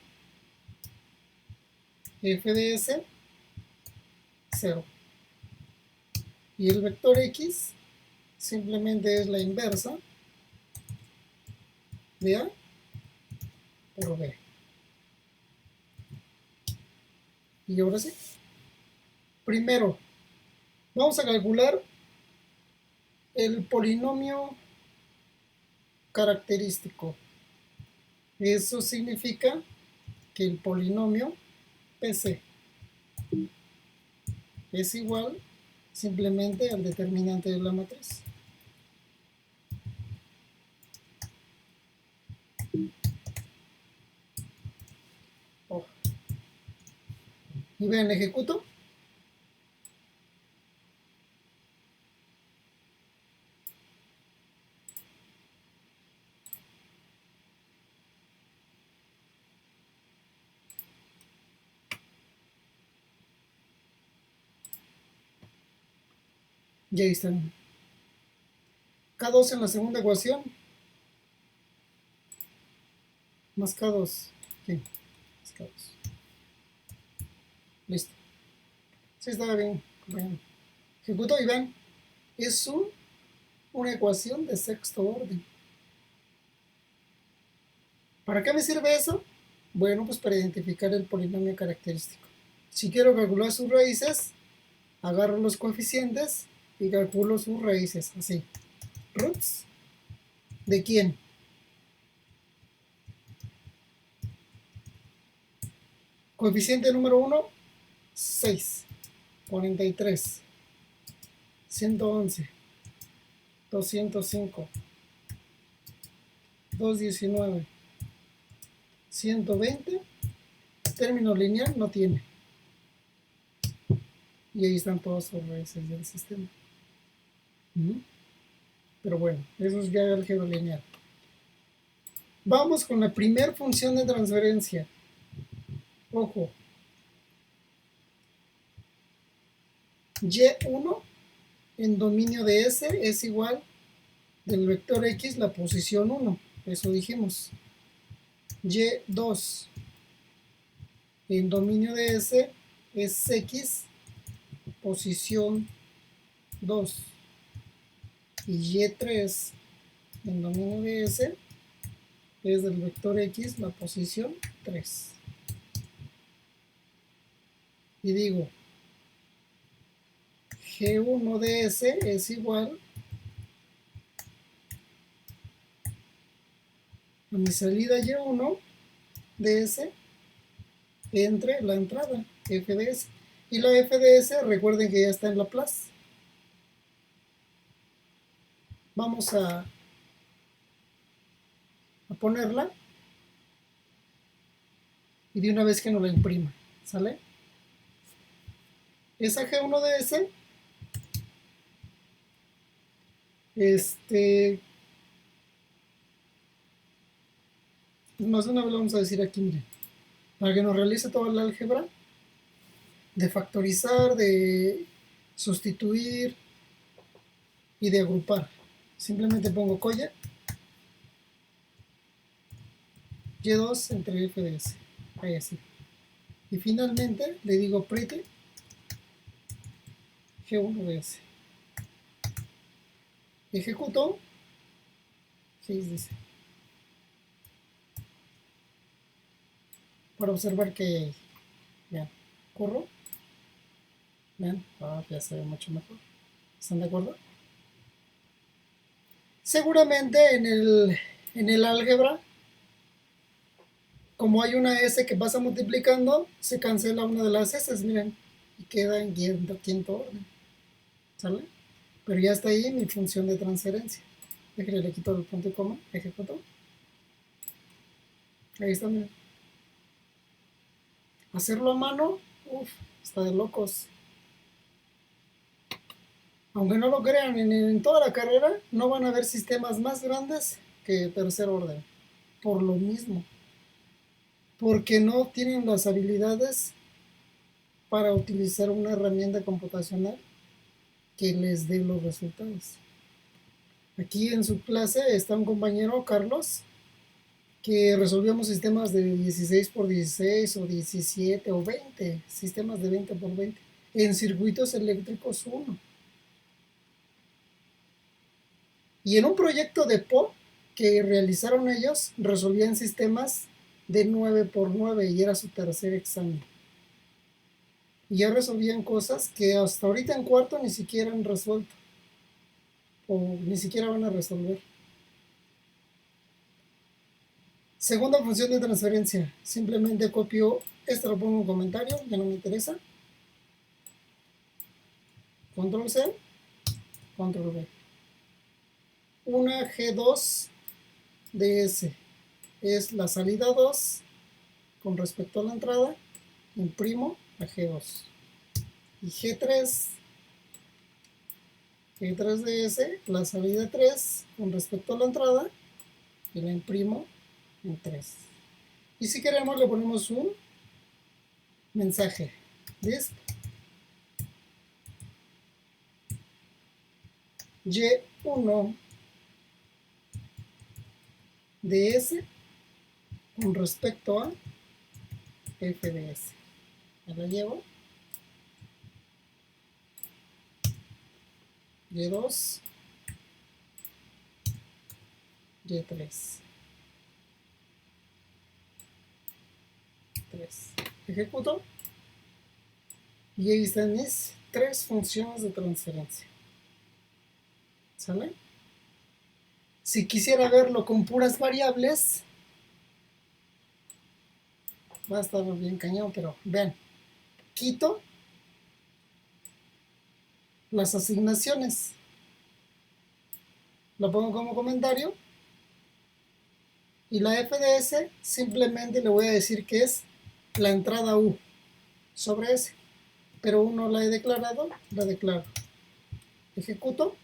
F de S, 0. Y el vector X simplemente es la inversa de A por B. Y ahora sí. Primero, vamos a calcular el polinomio característico. Eso significa que el polinomio PC es igual simplemente al determinante de la matriz. Oh. Y vean, ejecuto. Y ahí están. K2 en la segunda ecuación. Más K2. ¿Qué? Más K2. Listo. Sí, estaba bien. Ejecuto y vean. Es una ecuación de sexto orden. ¿Para qué me sirve eso? Bueno, pues para identificar el polinomio característico. Si quiero calcular sus raíces, agarro los coeficientes y calculo sus raíces, así. Roots. ¿De quién? Coeficiente número 1, 6, 43, 111, 205, 219, 120. Término lineal no tiene. Y ahí están todas las raíces del sistema. Pero bueno, eso es ya álgebra lineal. Vamos con la primera función de transferencia. Ojo. Y1 en dominio de S es igual del vector X la posición 1. Eso dijimos. Y2 en dominio de S es X posición 2. Y Y3 en dominio de S es del vector X la posición 3. Y digo, G1 de S es igual a mi salida Y1 de S entre la entrada F de S. Y la F de S, recuerden que ya está en Laplace. Vamos a ponerla y de una vez que nos la imprima, ¿sale? Esa G1 de S, más de una vez lo vamos a decir aquí, miren, para que nos realice toda la álgebra de factorizar, de sustituir y de agrupar. Simplemente pongo colla Y2 entre F de S, ahí así. Y finalmente le digo pretty G1 de S. Ejecuto. 6 dice. para observar que, vean, corro, vean, ya se ve mucho mejor. ¿Están de acuerdo? Seguramente en el álgebra, como hay una S que pasa multiplicando, se cancela una de las S, miren, y queda en quinto orden. ¿Sale? Pero ya está ahí mi función de transferencia. Déjenle, le quito el punto y coma, ejecuto. Ahí está, miren. Hacerlo a mano, está de locos. Aunque no lo crean, en toda la carrera no van a haber sistemas más grandes que tercer orden. Por lo mismo. Porque no tienen las habilidades para utilizar una herramienta computacional que les dé los resultados. Aquí en su clase está un compañero, Carlos, que resolvíamos sistemas de 16 por 16 o 17 o 20, sistemas de 20 por 20, en circuitos eléctricos 1. Y en un proyecto de PO que realizaron ellos, resolvían sistemas de 9 por 9 y era su tercer examen. Y ya resolvían cosas que hasta ahorita en cuarto ni siquiera han resuelto o ni siquiera van a resolver. Segunda función de transferencia, simplemente copio, lo pongo en comentario, ya no me interesa. Control C, Control V. Una G2 de S es la salida 2 con respecto a la entrada, imprimo a G2. Y G3 de S, la salida 3 con respecto a la entrada, y la imprimo en 3. Y si queremos le ponemos un mensaje. ¿Listo? Y1 de S con respecto a F de S. Me la llevo. Y2, Y3. 3. Ejecuto. Y ahí están mis 3 funciones de transferencia. ¿Sale? Si quisiera verlo con puras variables, va a estar bien cañón, pero vean, quito las asignaciones, lo pongo como comentario, y la FDS simplemente le voy a decir que es la entrada U sobre S, pero U no la he declarado, la declaro. Ejecuto,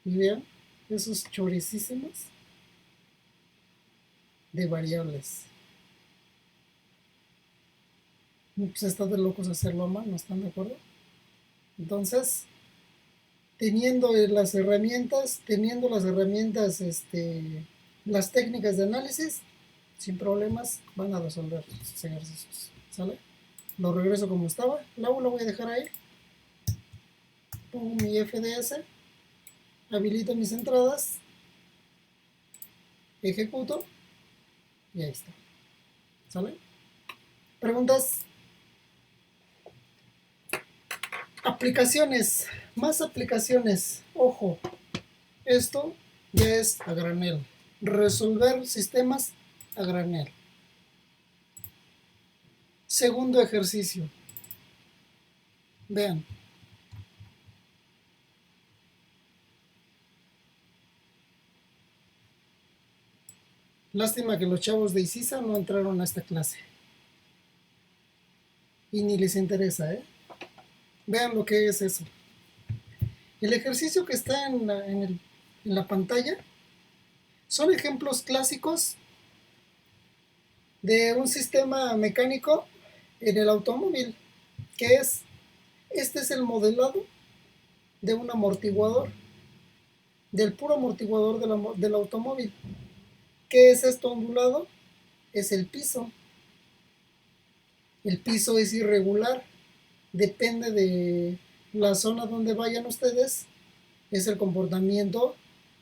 y vean esos choricísimos de variables. Pues está de locos hacerlo a mano, ¿están de acuerdo? Entonces, teniendo las herramientas, las técnicas de análisis, sin problemas van a resolver sus ejercicios. ¿Sale? Lo regreso como estaba. La U la voy a dejar ahí. Pongo mi FDS. Habilito mis entradas. Ejecuto. Y ahí está. ¿Sale? Preguntas. Aplicaciones. Más aplicaciones. Ojo. Esto ya es a granel. Resolver sistemas a granel. Segundo ejercicio. Vean. Lástima que los chavos de ICISA no entraron a esta clase. Y ni les interesa, ¿eh? Vean lo que es eso. El ejercicio que está en la pantalla son ejemplos clásicos de un sistema mecánico en el automóvil, que es, este es el modelado de un amortiguador, del puro amortiguador del automóvil. ¿Qué es esto ondulado? Es el piso. El piso es irregular, depende de la zona donde vayan ustedes, es el comportamiento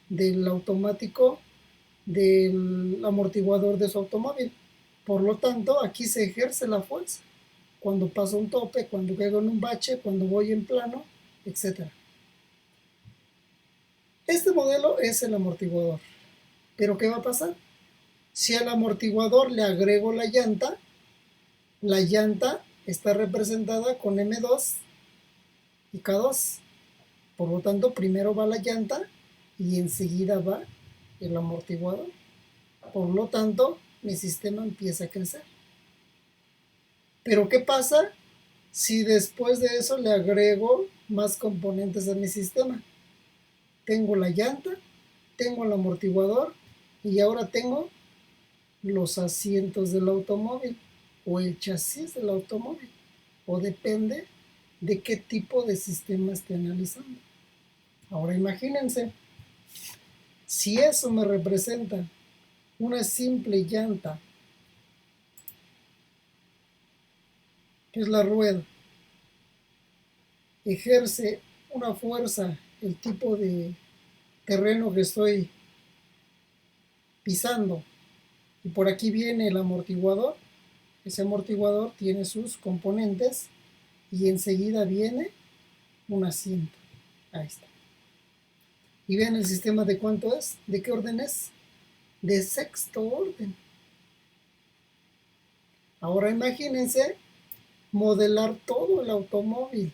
del automático del amortiguador de su automóvil. Por lo tanto, aquí se ejerce la fuerza. Cuando paso un tope, cuando caigo en un bache, cuando voy en plano, etc. Este modelo es el amortiguador. Pero ¿qué va a pasar? Si al amortiguador le agrego la llanta está representada con M2 y K2. Por lo tanto, primero va la llanta y enseguida va el amortiguador. Por lo tanto, mi sistema empieza a crecer. Pero ¿qué pasa si después de eso le agrego más componentes a mi sistema? Tengo la llanta, tengo el amortiguador y ahora tengo los asientos del automóvil o el chasis del automóvil. O depende de qué tipo de sistema esté analizando. Ahora imagínense, si eso me representa una simple llanta, que es la rueda, ejerce una fuerza, el tipo de terreno que estoy pisando, y por aquí viene el amortiguador, ese amortiguador tiene sus componentes y enseguida viene un asiento. Ahí está. Y vean el sistema de cuánto es, de qué orden es, de sexto orden. Ahora imagínense modelar todo el automóvil.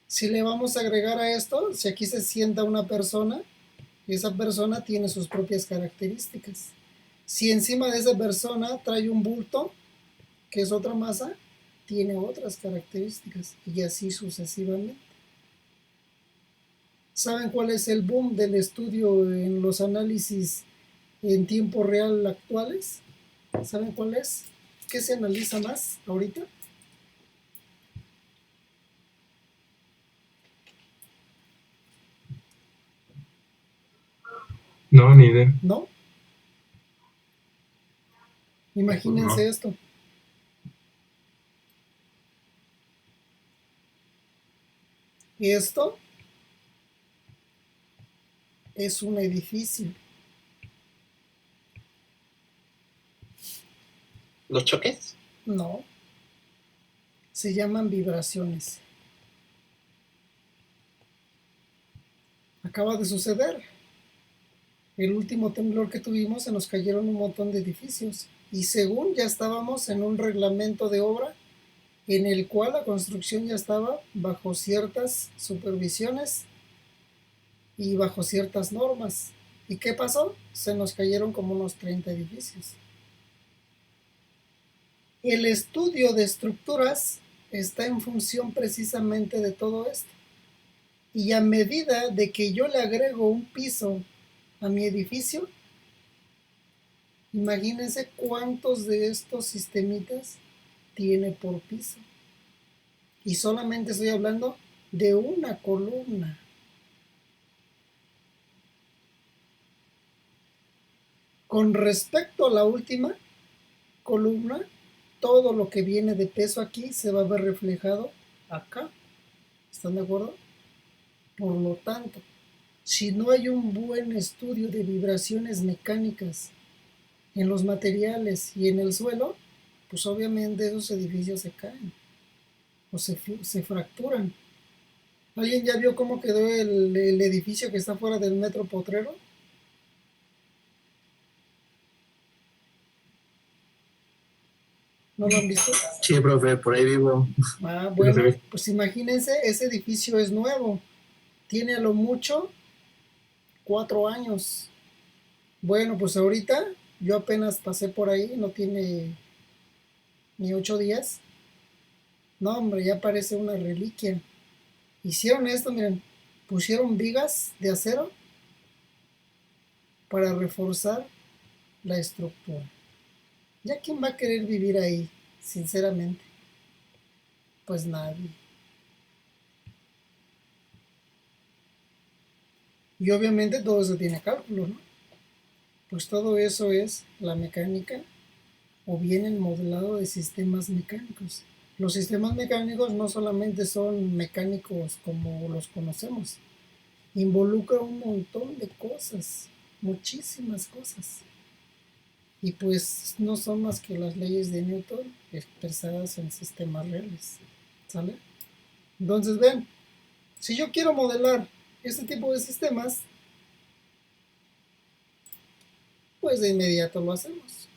Si le vamos a agregar a esto, si aquí se sienta una persona, esa persona tiene sus propias características. Si encima de esa persona trae un bulto, que es otra masa, tiene otras características y así sucesivamente. ¿Saben cuál es el boom del estudio en los análisis en tiempo real actuales? ¿Saben cuál es? ¿Qué se analiza más ahorita? No, ni idea. ¿No? Imagínense No. esto. Esto es un edificio. ¿Los choques? No. Se llaman vibraciones. Acaba de suceder. El último temblor que tuvimos se nos cayeron un montón de edificios. Y según ya estábamos en un reglamento de obra en el cual la construcción ya estaba bajo ciertas supervisiones y bajo ciertas normas. ¿Y qué pasó? Se nos cayeron como unos 30 edificios. El estudio de estructuras está en función precisamente de todo esto. Y a medida de que yo le agrego un piso a mi edificio, imagínense cuántos de estos sistemitas tiene por piso. Y solamente estoy hablando de una columna. Con respecto a la última columna, todo lo que viene de peso aquí se va a ver reflejado acá. ¿Están de acuerdo? Por lo tanto, si no hay un buen estudio de vibraciones mecánicas en los materiales y en el suelo, pues obviamente esos edificios se caen o se fracturan. ¿Alguien ya vio cómo quedó el edificio que está fuera del metro Potrero? ¿No lo han visto? Sí, profe, por ahí vivo. Ah, No se bueno, ve. pues imagínense, ese edificio es nuevo. Tiene a lo mucho 4 años. Bueno, pues ahorita yo apenas pasé por ahí, no tiene ni 8 días. No, hombre, ya parece una reliquia. Hicieron esto, miren, pusieron vigas de acero para reforzar la estructura. ¿Ya quién va a querer vivir ahí, sinceramente? Pues nadie. Y obviamente todo eso tiene cálculo, ¿no? Pues todo eso es la mecánica o bien el modelado de sistemas mecánicos. Los sistemas mecánicos no solamente son mecánicos como los conocemos, involucra un montón de cosas, muchísimas cosas. Y pues no son más que las leyes de Newton expresadas en sistemas reales. ¿Sale? Entonces ven, si yo quiero modelar este tipo de sistemas, pues de inmediato lo hacemos.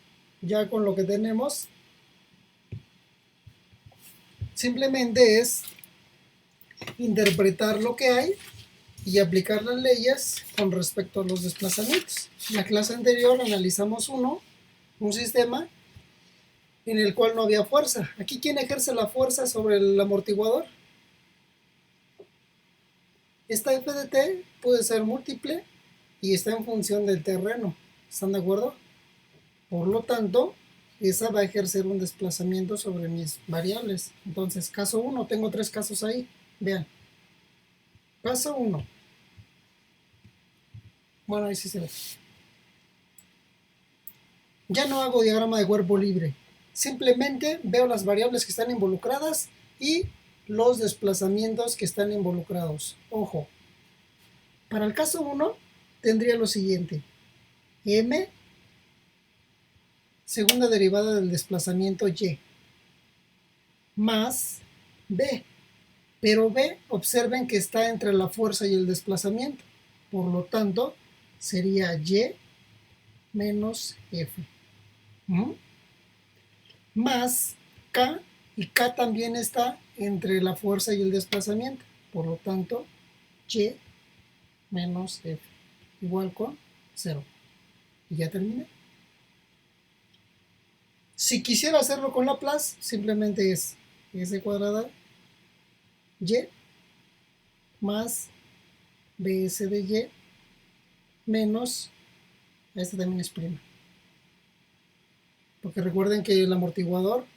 Ya con lo que tenemos, simplemente es interpretar lo que hay y aplicar las leyes con respecto a los desplazamientos. En la clase anterior analizamos un sistema en el cual no había fuerza. Aquí, ¿quién ejerce la fuerza sobre el amortiguador? Esta f de t puede ser múltiple y está en función del terreno. ¿Están de acuerdo? Por lo tanto, esa va a ejercer un desplazamiento sobre mis variables. Entonces, caso 1, tengo 3 casos ahí. Vean. Caso 1. Bueno, ahí sí se ve. Ya no hago diagrama de cuerpo libre. Simplemente veo las variables que están involucradas y los desplazamientos que están involucrados. Ojo. Para el caso 1, tendría lo siguiente. M, segunda derivada del desplazamiento Y, más B. Pero B, observen que está entre la fuerza y el desplazamiento. Por lo tanto, sería Y menos F. Más K, y K también está entre la fuerza y el desplazamiento. Por lo tanto, Y menos F igual con 0. Y ya terminé. Si quisiera hacerlo con Laplace, simplemente es S cuadrada Y más BS de Y menos, este también es prima. Porque recuerden que el amortiguador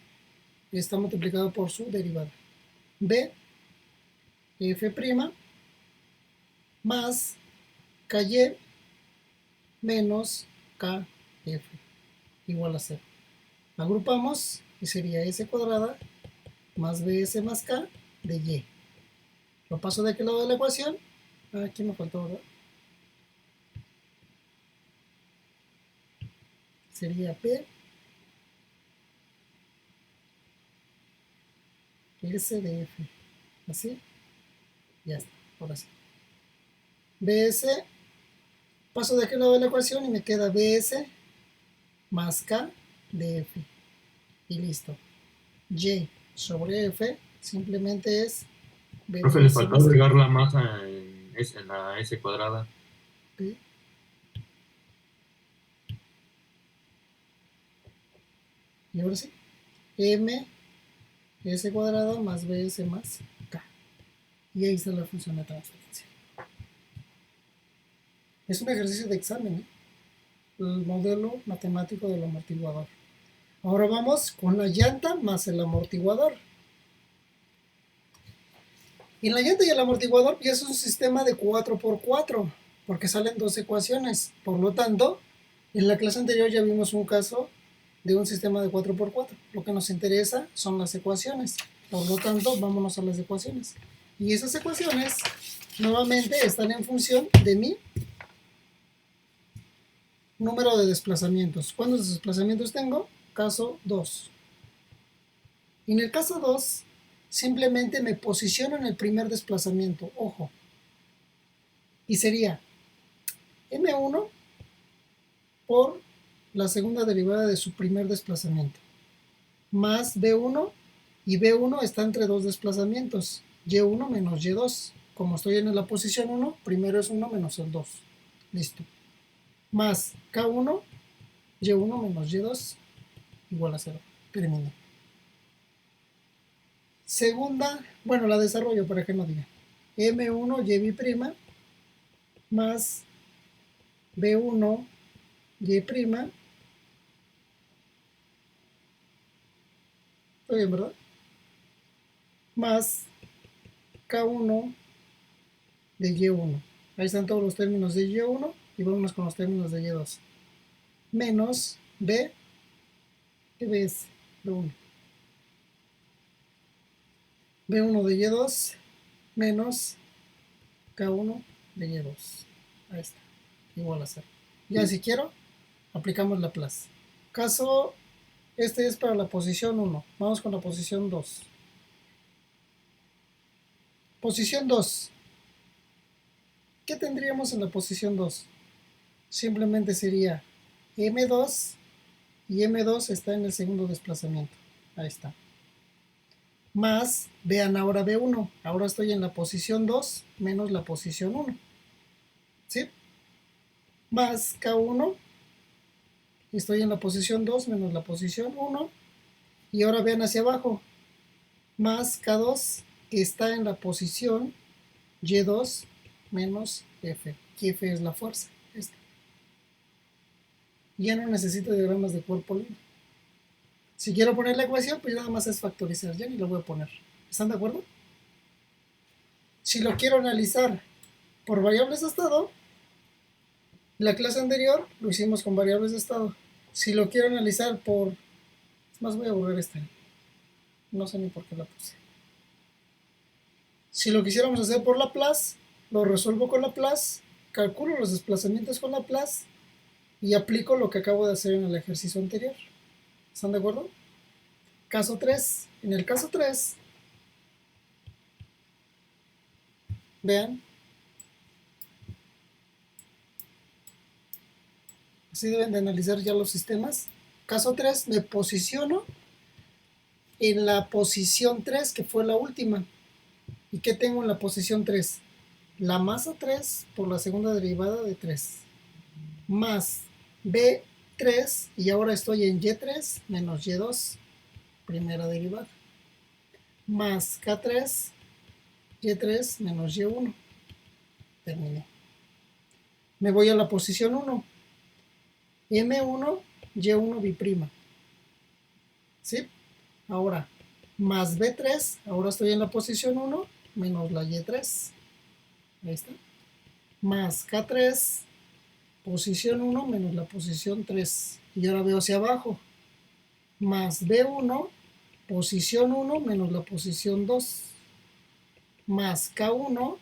está multiplicado por su derivada. B, F' más KY menos KF igual a 0. Agrupamos y sería S cuadrada más BS más K de Y. Lo paso de aquel lado de la ecuación. Aquí me faltó, ¿verdad? Sería P S de F. Así. Ya está. Ahora sí. BS. Paso de aquel lado de la ecuación y me queda BS más K de F. Y listo. Y sobre F simplemente es Profe, le BS faltó más agregar la masa en la S cuadrada. P. Y ahora sí. M S cuadrada más BS más K. Y ahí está la función de transferencia. Es un ejercicio de examen, ¿eh? El modelo matemático del amortiguador. Ahora vamos con la llanta más el amortiguador. Y en la llanta y el amortiguador ya es un sistema de 4x4, porque salen dos ecuaciones. Por lo tanto, en la clase anterior ya vimos un caso de un sistema de 4x4. Lo que nos interesa son las ecuaciones. Por lo tanto, vámonos a las ecuaciones. Y esas ecuaciones nuevamente están en función de mi número de desplazamientos. ¿Cuántos desplazamientos tengo? Caso 2. En el caso 2, simplemente me posiciono en el primer desplazamiento. Ojo. Y sería M1 por la segunda derivada de su primer desplazamiento. Más B1. Y B1 está entre dos desplazamientos. Y1 menos Y2. Como estoy en la posición 1, primero es 1 menos el 2. Listo. Más K1, Y1 menos Y2 igual a 0. Termino. Segunda, bueno, la desarrollo para que no diga. M1 Y' más B1 Y'. Estoy bien, ¿verdad? Más K1 de Y1. Ahí están todos los términos de Y1 y vámonos con los términos de Y2. Menos B, ¿qué ves? B1. B1 de Y2 menos K1 de Y2. Ahí está. Igual a 0. Ya si quiero, aplicamos Laplace. Caso, este es para la posición 1. Vamos con la posición 2. Posición 2. ¿Qué tendríamos en la posición 2? Simplemente sería M2 y M2 está en el segundo desplazamiento. Ahí está. Más, vean ahora B1. Ahora estoy en la posición 2 menos la posición 1. ¿Sí? Más K1. Estoy en la posición 2 menos la posición 1. Y ahora vean hacia abajo. Más K2 que está en la posición Y2 menos F. Y F es la fuerza. Esta. Ya no necesito diagramas de cuerpo libre. Si quiero poner la ecuación, pues nada más es factorizar. Ya ni lo voy a poner. ¿Están de acuerdo? Si lo quiero analizar por variables de estado, la clase anterior lo hicimos con variables de estado. Si lo quiero analizar por... Es más, voy a borrar esta. No sé ni por qué la puse. Si lo quisiéramos hacer por Laplace, lo resuelvo con Laplace, calculo los desplazamientos con Laplace y aplico lo que acabo de hacer en el ejercicio anterior. ¿Están de acuerdo? Caso 3. En el caso 3, vean, así deben de analizar ya los sistemas. Caso 3, me posiciono en la posición 3, que fue la última. ¿Y qué tengo en la posición 3? La masa 3 por la segunda derivada de 3. Más B3, y ahora estoy en Y3 menos Y2, primera derivada. Más K3, Y3 menos Y1. Terminé. Me voy a la posición 1. M1, Y1 biprima. ¿Sí? Ahora, más B3, ahora estoy en la posición 1, menos la Y3. Ahí está. Más K3, posición 1 menos la posición 3. Y ahora veo hacia abajo. Más B1, posición 1 menos la posición 2. Más K1,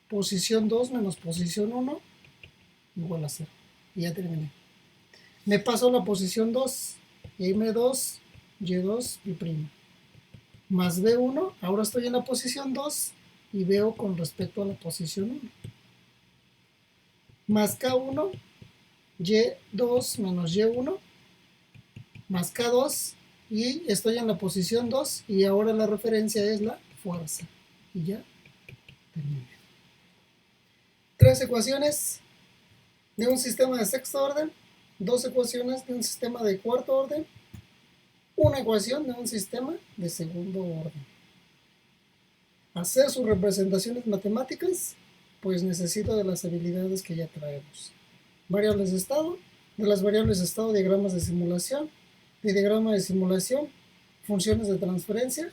posición 2 menos posición 1, igual a 0. Y ya terminé. Me paso a la posición 2. M2, Y2, biprima. Más B1, ahora estoy en la posición 2 y veo con respecto a la posición 1. Más K1, Y2 menos Y1, más K2, y estoy en la posición 2 y ahora la referencia es la fuerza. Y ya terminé. 3 ecuaciones de un sistema de sexto orden, 2 ecuaciones de un sistema de cuarto orden, una ecuación de un sistema de segundo orden. Hacer sus representaciones matemáticas, pues necesito de las habilidades que ya traemos. Variables de estado, de las variables de estado, diagramas de simulación, de diagrama de simulación, funciones de transferencia,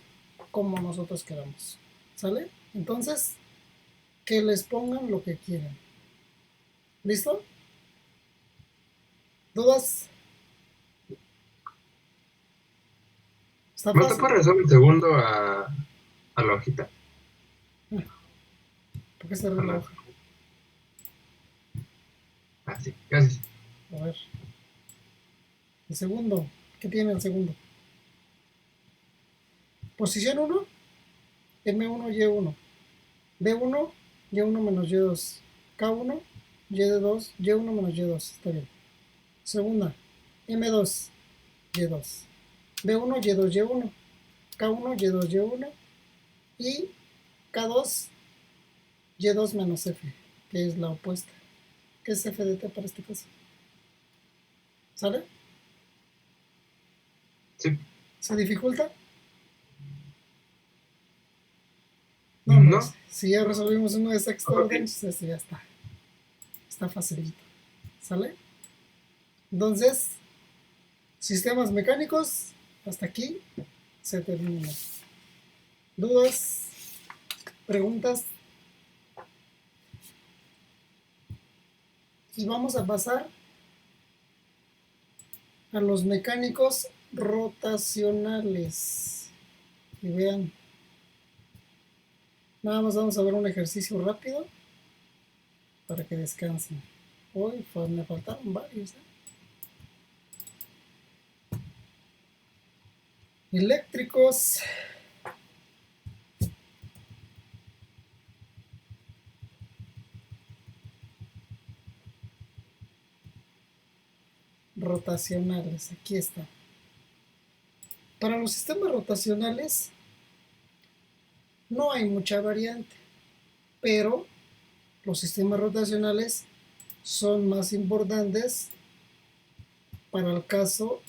como nosotros queramos. ¿Sale? Entonces, que les pongan lo que quieran. ¿Listo? ¿Dudas? ¿Está ¿No te fácil? puedes regresar un segundo a la hojita? ¿Por qué cerré la hoja? Ah, sí, gracias. A ver. El segundo. ¿Qué tiene el segundo? Posición 1, M1, Y1. B1, Y1 menos Y2. K1, Y2, Y1 menos Y2. Está bien. Segunda, M2, Y2. B1, Y2, Y1. K1, Y2, Y1. Y K2, Y2 menos F, que es la opuesta. ¿Qué es F de T para este caso? ¿Sale? Sí. ¿Se dificulta? No. Pues, si ya resolvimos uno de sexto Ok. orden, pues esto ya está. Está facilito. ¿Sale? Entonces, sistemas mecánicos, hasta aquí se termina. ¿Dudas? ¿Preguntas? Y vamos a pasar a los mecánicos rotacionales. Y vean, nada más vamos a ver un ejercicio rápido para que descansen. Hoy pues, me faltaron varios. eléctricos. Rotacionales, aquí está. Para los sistemas rotacionales no hay mucha variante, pero los sistemas rotacionales son más importantes para el caso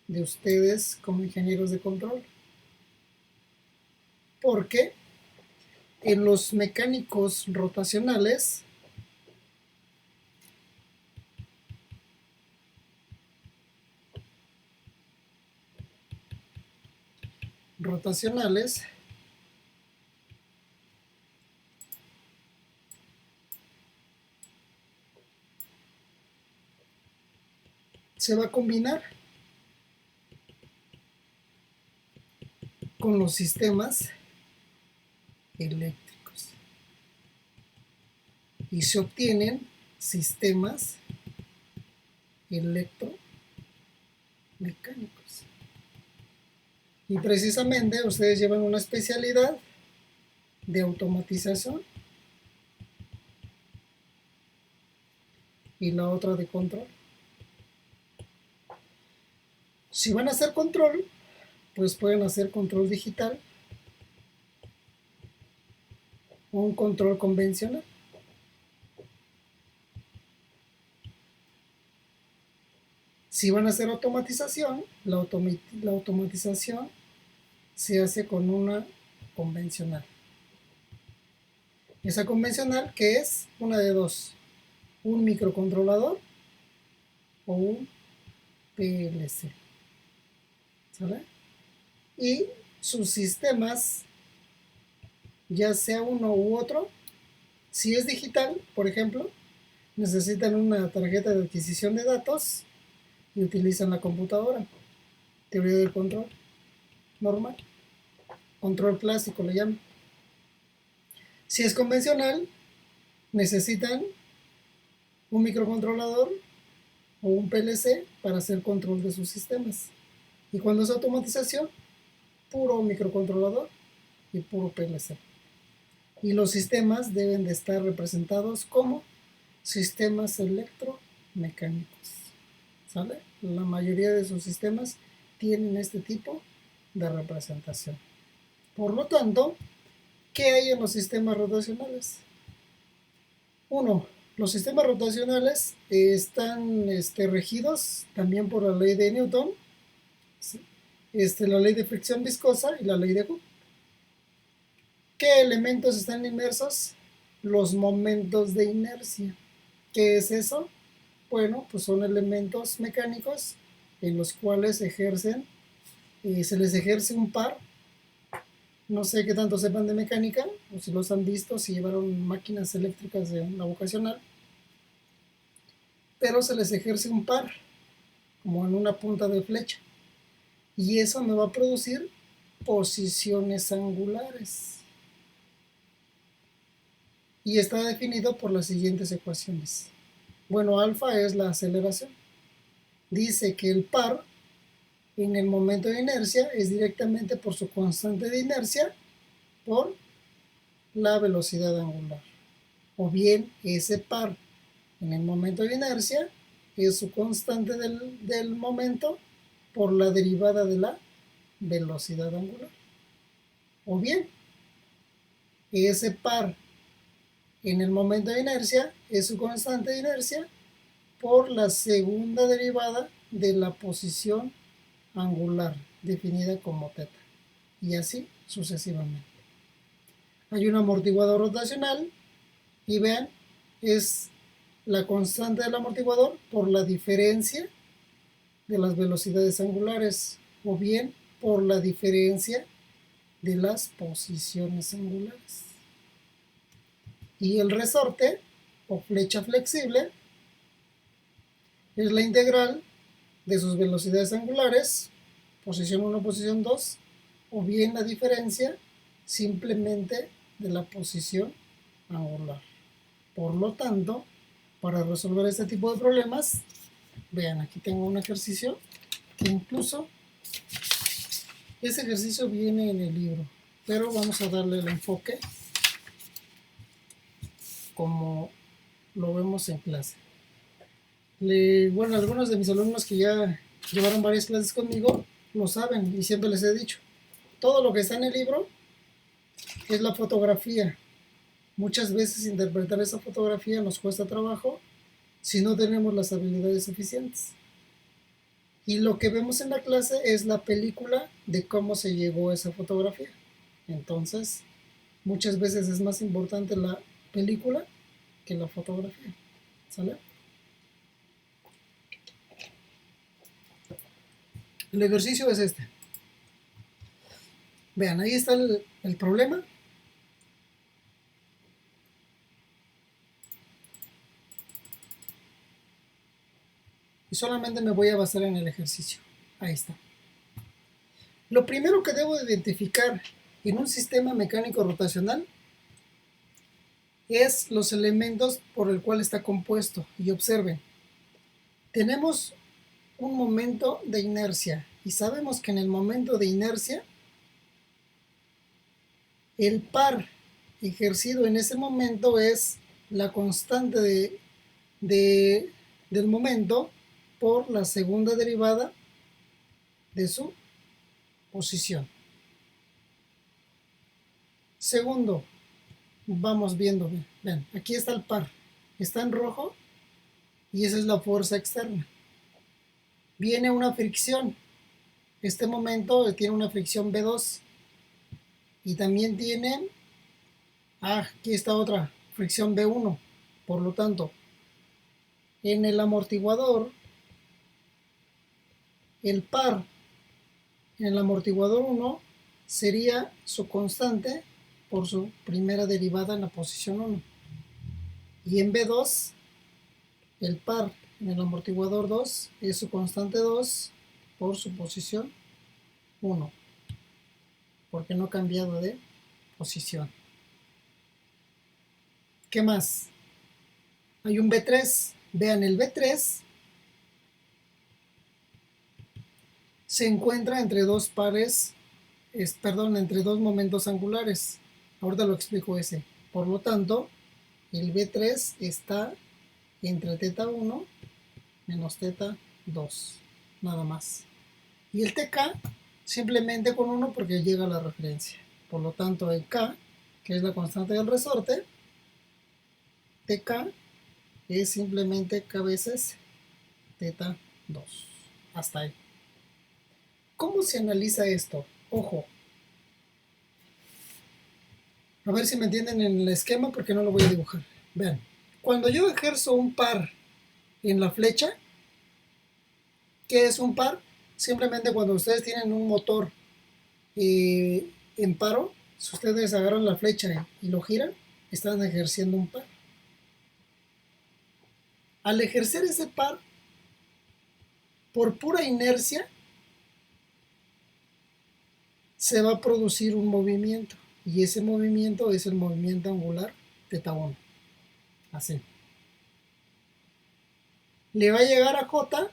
de ustedes como ingenieros de control, porque en los mecánicos rotacionales se va a combinar con los sistemas eléctricos y se obtienen sistemas electromecánicos. Y precisamente ustedes llevan una especialidad de automatización y la otra de control. Si van a hacer control, pues pueden hacer control digital o un control convencional. Si van a hacer automatización, la automatización se hace con una convencional. Esa convencional que es una de dos, un microcontrolador o un PLC. ¿Sale? Y sus sistemas, ya sea uno u otro, si es digital, por ejemplo, necesitan una tarjeta de adquisición de datos y utilizan la computadora. Teoría del control normal, control clásico le llaman. Si es convencional, necesitan un microcontrolador o un PLC para hacer control de sus sistemas. Y cuando es automatización, puro microcontrolador y puro PLC. Y los sistemas deben de estar representados como sistemas electromecánicos. ¿Sale? La mayoría de sus sistemas tienen este tipo de representación. Por lo tanto, ¿qué hay en los sistemas rotacionales? Uno, los sistemas rotacionales están regidos también por la ley de Newton, la ley de fricción viscosa y la ley de Hooke. ¿Qué elementos están inmersos? Los momentos de inercia. ¿Qué es eso? Bueno, pues son elementos mecánicos en los cuales se les ejerce un par. No sé qué tanto sepan de mecánica, o si los han visto, si llevaron máquinas eléctricas en la vocacional, pero se les ejerce un par, como en una punta de flecha, y eso me va a producir posiciones angulares. Y está definido por las siguientes ecuaciones. Bueno, alfa es la aceleración. Dice que el par en el momento de inercia es directamente por su constante de inercia por la velocidad angular. O bien ese par en el momento de inercia es su constante del momento por la derivada de la velocidad angular. O bien ese par en el momento de inercia es su constante de inercia por la segunda derivada de la posición angular, definida como teta, y así sucesivamente. Hay un amortiguador rotacional y vean, es la constante del amortiguador por la diferencia de las velocidades angulares o bien por la diferencia de las posiciones angulares. Y el resorte o flecha flexible es la integral de sus velocidades angulares, posición 1, posición 2, o bien la diferencia simplemente de la posición angular. Por lo tanto, para resolver este tipo de problemas, vean, aquí tengo un ejercicio que incluso Ese ejercicio viene en el libro, pero vamos a darle el enfoque como lo vemos en clase. Bueno, algunos de mis alumnos que ya llevaron varias clases conmigo lo saben y siempre les he dicho, todo lo que está en el libro es la fotografía. Muchas veces interpretar esa fotografía nos cuesta trabajo si no tenemos las habilidades suficientes. Y lo que vemos en la clase es la película de cómo se llegó a esa fotografía. Entonces, muchas veces es más importante la película que la fotografía. ¿Sale? El ejercicio es este. Vean, ahí está el problema. Y solamente me voy a basar en el ejercicio. Ahí está. Lo primero que debo identificar en un sistema mecánico rotacional es los elementos por el cual está compuesto. Y observen, tenemos un momento de inercia y sabemos que en el momento de inercia el par ejercido en ese momento es la constante del momento por la segunda derivada de su posición. Segundo, vamos viendo, ven, aquí está el par, está en rojo y esa es la fuerza externa. Viene una fricción, este momento tiene una fricción B2 y también tiene, aquí está otra, fricción B1, por lo tanto, en el amortiguador, el par en el amortiguador 1 sería su constante por su primera derivada en la posición 1. Y en B2, el par en el amortiguador 2 es su constante 2 por su posición 1. Porque no ha cambiado de posición. ¿Qué más? Hay un B3. Vean, el B3 se encuentra entre dos pares, entre dos momentos angulares. Ahorita lo explico ese. Por lo tanto, el B3 está entre θ1 menos θ2. Nada más. Y el TK simplemente con 1 porque llega a la referencia. Por lo tanto, el K, que es la constante del resorte, TK es simplemente K veces θ2. Hasta ahí. ¿Cómo se analiza esto? Ojo. A ver si me entienden en el esquema porque no lo voy a dibujar. Vean, cuando yo ejerzo un par en la flecha, ¿qué es un par? Simplemente cuando ustedes tienen un motor en paro, si ustedes agarran la flecha y lo giran, están ejerciendo un par. Al ejercer ese par, por pura inercia, se va a producir un movimiento y ese movimiento es el movimiento angular θ1. Así. Le va a llegar a J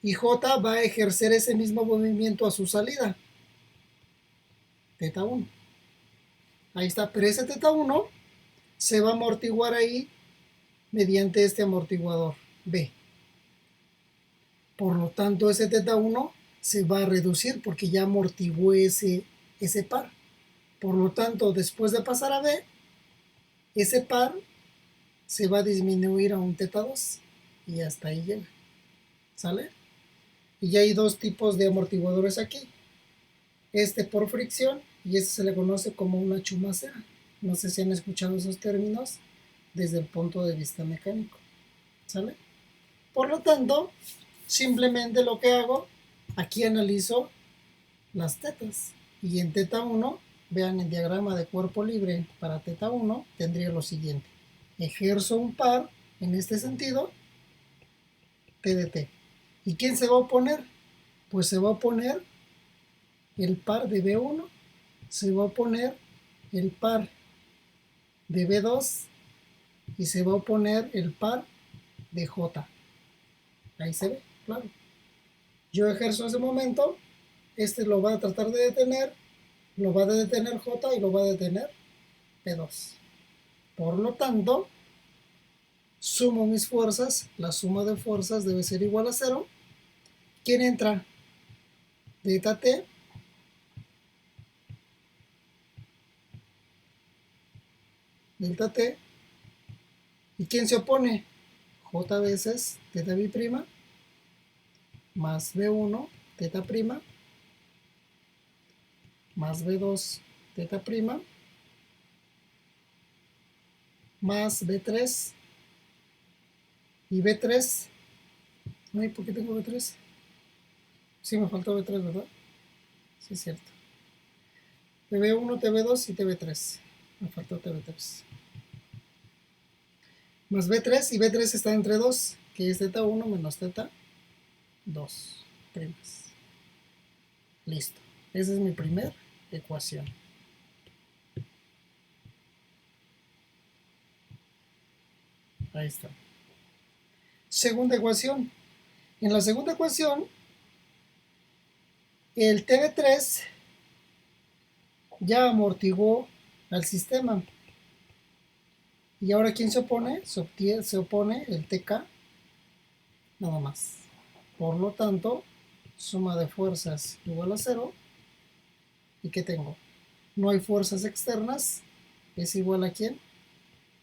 y J va a ejercer ese mismo movimiento a su salida. θ1. Ahí está, pero ese θ1 se va a amortiguar ahí mediante este amortiguador B. Por lo tanto, ese θ1 se va a reducir porque ya amortiguó ese par. Por lo tanto, después de pasar a B, ese par se va a disminuir a un θ2 y hasta ahí llega. ¿Sale? Y ya hay dos tipos de amortiguadores aquí. Este por fricción y este se le conoce como una chumacera. No sé si han escuchado esos términos desde el punto de vista mecánico. ¿Sale? Por lo tanto, simplemente lo que hago, aquí analizo las tetas. Y en θ1, vean el diagrama de cuerpo libre para θ1, tendría lo siguiente. Ejerzo un par en este sentido, T de T. ¿Y quién se va a oponer? Pues se va a oponer el par de B1, se va a oponer el par de B2 y se va a oponer el par de J. Ahí se ve, claro. Yo ejerzo ese momento Este lo va a tratar de detener, lo va a detener J y lo va a detener P2. Por lo tanto, sumo mis fuerzas, la suma de fuerzas debe ser igual a 0. ¿Quién entra? Delta T delta T. ¿Y quién se opone? J veces teta B' más B1 teta prima más B2 teta prima más B3 y B3. Ay, ¿por qué tengo B3? Sí, me faltó B3, ¿verdad? Sí, es cierto. TB1, TB2 y TB3. Me faltó TB3. Más B3 y B3 está entre 2, que es teta 1 menos teta 2 primas. Listo. Esa es mi primera ecuación. Ahí está. Segunda ecuación. En la segunda ecuación, el TB3 ya amortiguó al sistema. Y ahora, ¿quién se opone? Se opone el TK nada más. Por lo tanto, suma de fuerzas igual a 0. ¿Y qué tengo? No hay fuerzas externas. ¿Es igual a quién?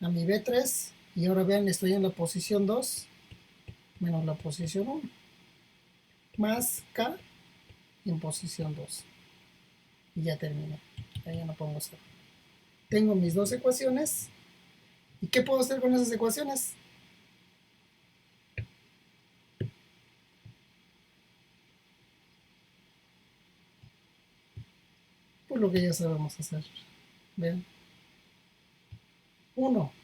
A mi B3. Y ahora vean, estoy en la posición 2 menos la posición 1. Más K en posición 2. Y ya terminé. Ahí ya no pongo 0. Tengo mis dos ecuaciones. ¿Y qué puedo hacer con esas ecuaciones? Pues lo que ya sabemos hacer. Vean. 1.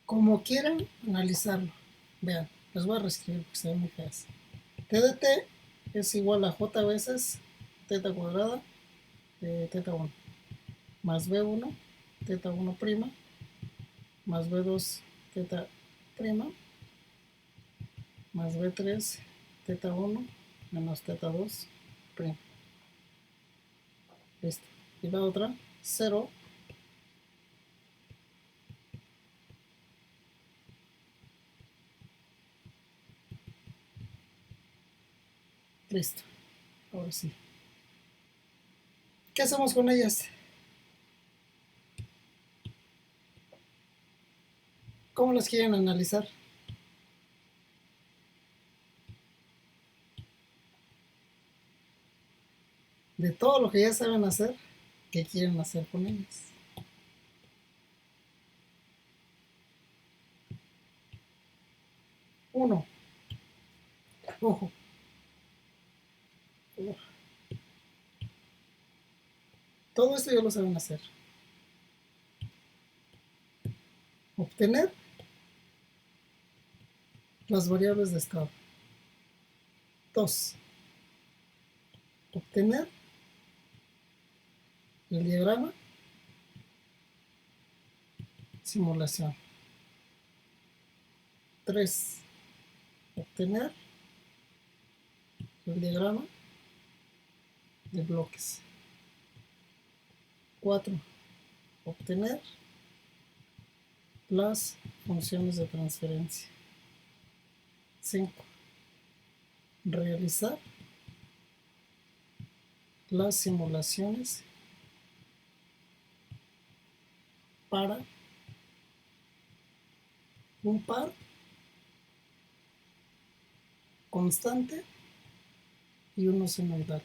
Como quieran analizarlo. Vean, les voy a reescribir porque se ven muy feas. T de T es igual a J veces teta cuadrada de teta 1 más B1 teta 1 prima más B2 teta prima más B3 teta 1 menos teta 2 prima. Listo. Y la otra, 0 listo. Ahora sí. ¿Qué hacemos con ellas? ¿Cómo las quieren analizar? De todo lo que ya saben hacer, ¿qué quieren hacer con ellas? Uno. Ojo. Todo esto ya lo saben hacer. Obtener las variables de estado. 2. Obtener el diagrama simulación. 3. Obtener el diagrama de bloques. 4. Obtener las funciones de transferencia. 5. Realizar las simulaciones para un par constante y uno senoidal.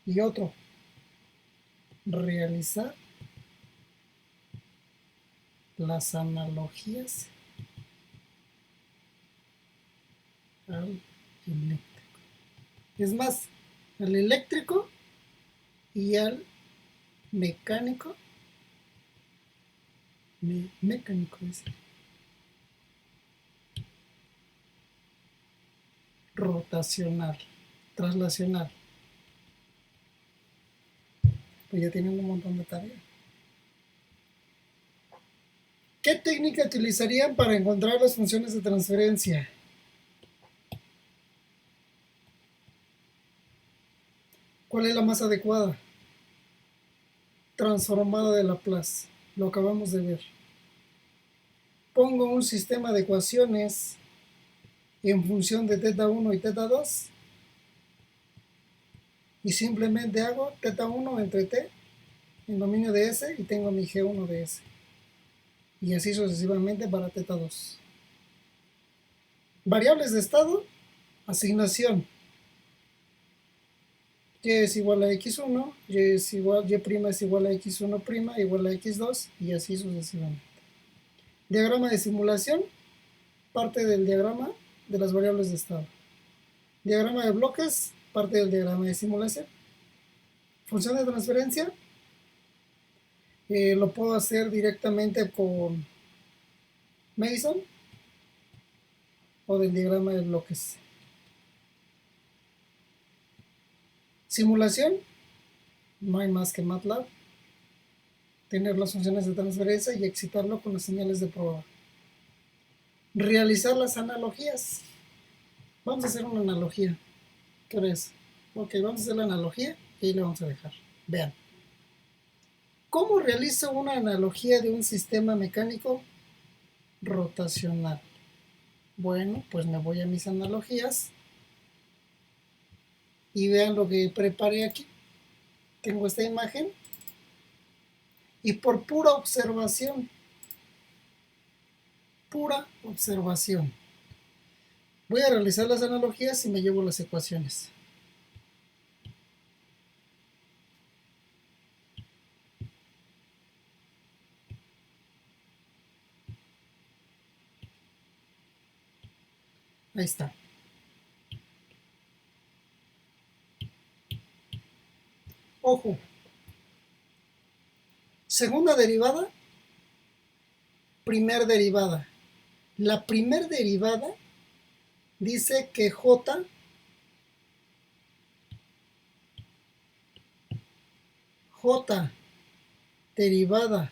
Y otro, realizar las analogías al eléctrico. Es más, al eléctrico y al mecánico, mecánico dice, rotacional, traslacional. Pues ya tienen un montón de tareas. ¿Qué técnica utilizarían para encontrar las funciones de transferencia? ¿Cuál es la más adecuada? Transformada de Laplace. Lo acabamos de ver. Pongo un sistema de ecuaciones en función de θ1 y θ2 y simplemente hago θ1 entre t en dominio de S y tengo mi G1 de S. Y así sucesivamente para θ2. Variables de estado, asignación. Y es igual a x1, y es igual a x1' igual a x2 y así sucesivamente. Diagrama de simulación, parte del diagrama de las variables de estado. Diagrama de bloques, parte del diagrama de simulación. Función de transferencia, lo puedo hacer directamente con Mason o del diagrama de bloques. Simulación, no hay más que MATLAB. Tener las funciones de transferencia y excitarlo con las señales de prueba. Realizar las analogías. Vamos a hacer una analogía. ¿Qué hora es? Ok, vamos a hacer la analogía y ahí le vamos a dejar. Vean. ¿Cómo realizo una analogía de un sistema mecánico rotacional? Bueno, pues me voy a mis analogías y vean lo que preparé aquí. Tengo esta imagen y por pura observación, voy a realizar las analogías y me llevo las ecuaciones. Ahí está. Ojo. Segunda derivada, primer derivada. La primer derivada dice que J derivada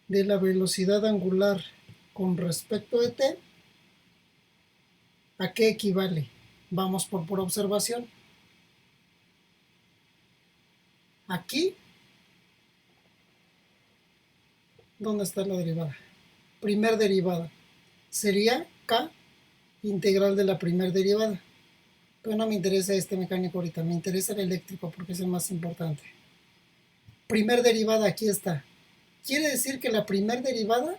de la velocidad angular con respecto de t, ¿a qué equivale? Vamos por pura observación. Aquí, ¿dónde está la derivada? Primer derivada. Sería K integral de la primer derivada. Pero no me interesa este mecánico ahorita, me interesa el eléctrico porque es el más importante. Primer derivada, aquí está. Quiere decir que la primer derivada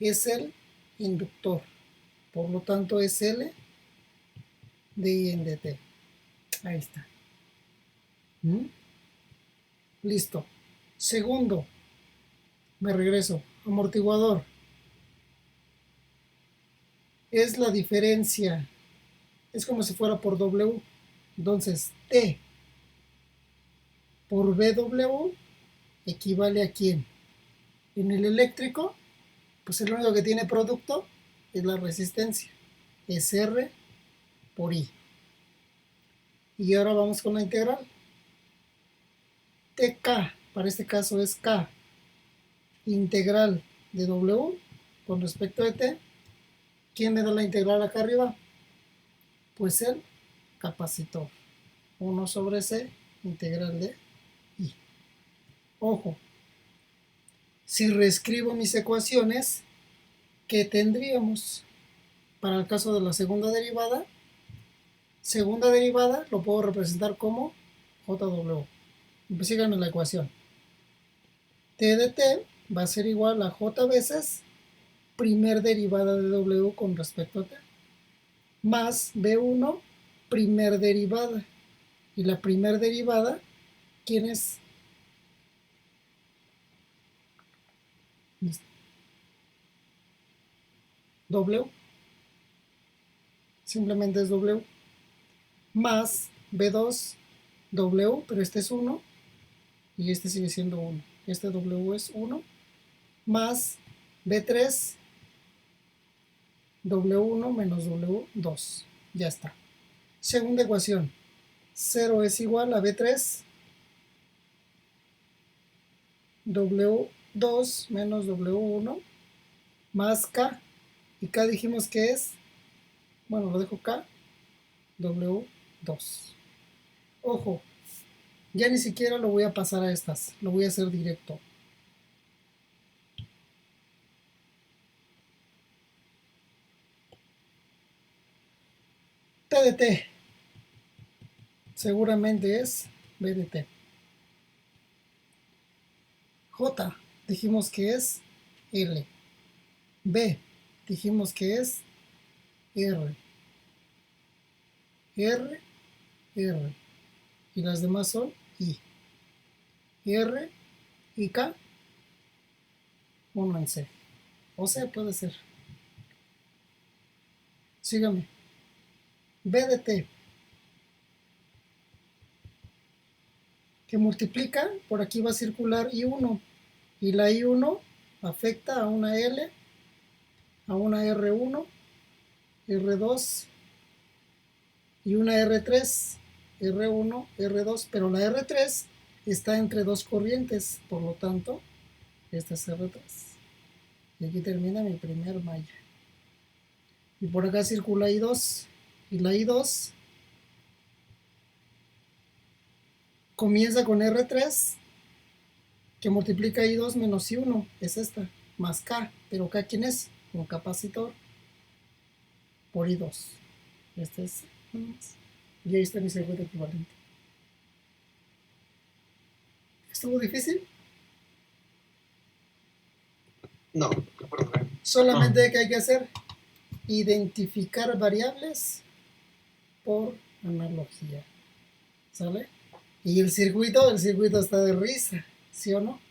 es el inductor. Por lo tanto es L de I en dt. Ahí está. Listo. Segundo, me regreso. Amortiguador. Es la diferencia. Es como si fuera por W. Entonces, T por BW equivale a ¿quién? En el eléctrico, pues el único que tiene producto es la resistencia. Es R por I. Y ahora vamos con la integral. TK, para este caso es K integral de W con respecto a T. ¿Quién me da la integral acá arriba? Pues el capacitor. 1 sobre C integral de I. Ojo, si reescribo mis ecuaciones, ¿qué tendríamos? Para el caso de la segunda derivada lo puedo representar como JW. Pues síganme la ecuación. T de T va a ser igual a J veces primer derivada de W con respecto a T, más B1 primer derivada. Y la primer derivada, ¿quién es? W. Simplemente es W. Más B2 W, pero este es 1, y este sigue siendo 1. Este W es 1 más B3 W1 menos W2. Ya está. Segunda ecuación. 0 es igual a B3 W2 menos W1 más K. Y K dijimos que es, bueno, lo dejo K, W2. Ojo, ya ni siquiera lo voy a pasar a estas, lo voy a hacer directo. T de T seguramente es B de T. J dijimos que es L. B dijimos que es R. R, R. Y las demás son I. R y K, uno en C. O C puede ser. Sígame. B de T, que multiplica, por aquí va a circular I1. Y la I1 afecta a una L, a una R1, R2 y una R3, R1, R2, pero la R3 está entre dos corrientes, por lo tanto, esta es R3. Y aquí termina mi primer malla. Y por acá circula I2, y la I2 comienza con R3, que multiplica I2 menos I1, es esta, más K, pero K, ¿quién es? Un capacitor, por I2. Este es, y ahí está mi circuito equivalente. ¿Estuvo difícil? No, Solamente que hay que hacer identificar variables por analogía. ¿Sale? Y el circuito está de risa, ¿sí o no?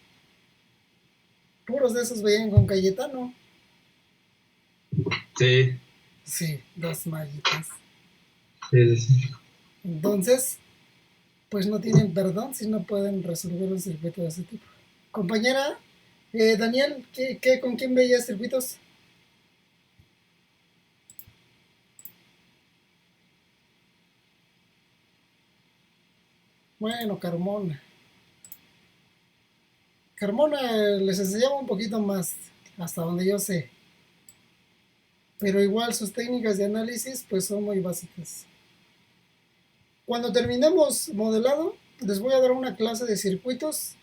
Puros de esos veían con Cayetano. Sí, Sí, dos mallitas. sí, sí. Entonces, pues no tienen perdón si no pueden resolver un circuito de ese tipo. Compañera, Daniel, con quién veías circuitos? Bueno, Carmona. Carmona les enseñaba un poquito más, hasta donde yo sé. Pero igual sus técnicas de análisis pues son muy básicas. Cuando terminemos modelado, les voy a dar una clase de circuitos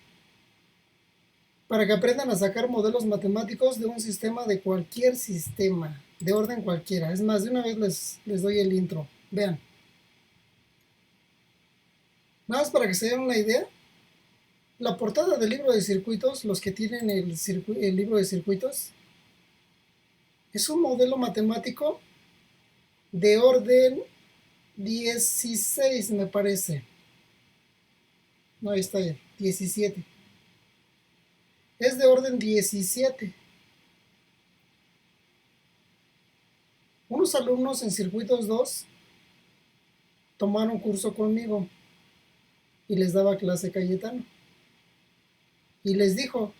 para que aprendan a sacar modelos matemáticos de un sistema, de cualquier sistema, de orden cualquiera. Es más, de una vez les doy el intro. Vean. Nada más para que se den una idea. La portada del libro de circuitos, los que tienen el libro de circuitos, es un modelo matemático de orden 16, me parece. No, ahí está ya, 17. Es de orden 17. Unos alumnos en Circuitos 2 tomaron curso conmigo y les daba clase Cayetano. Y les dijo,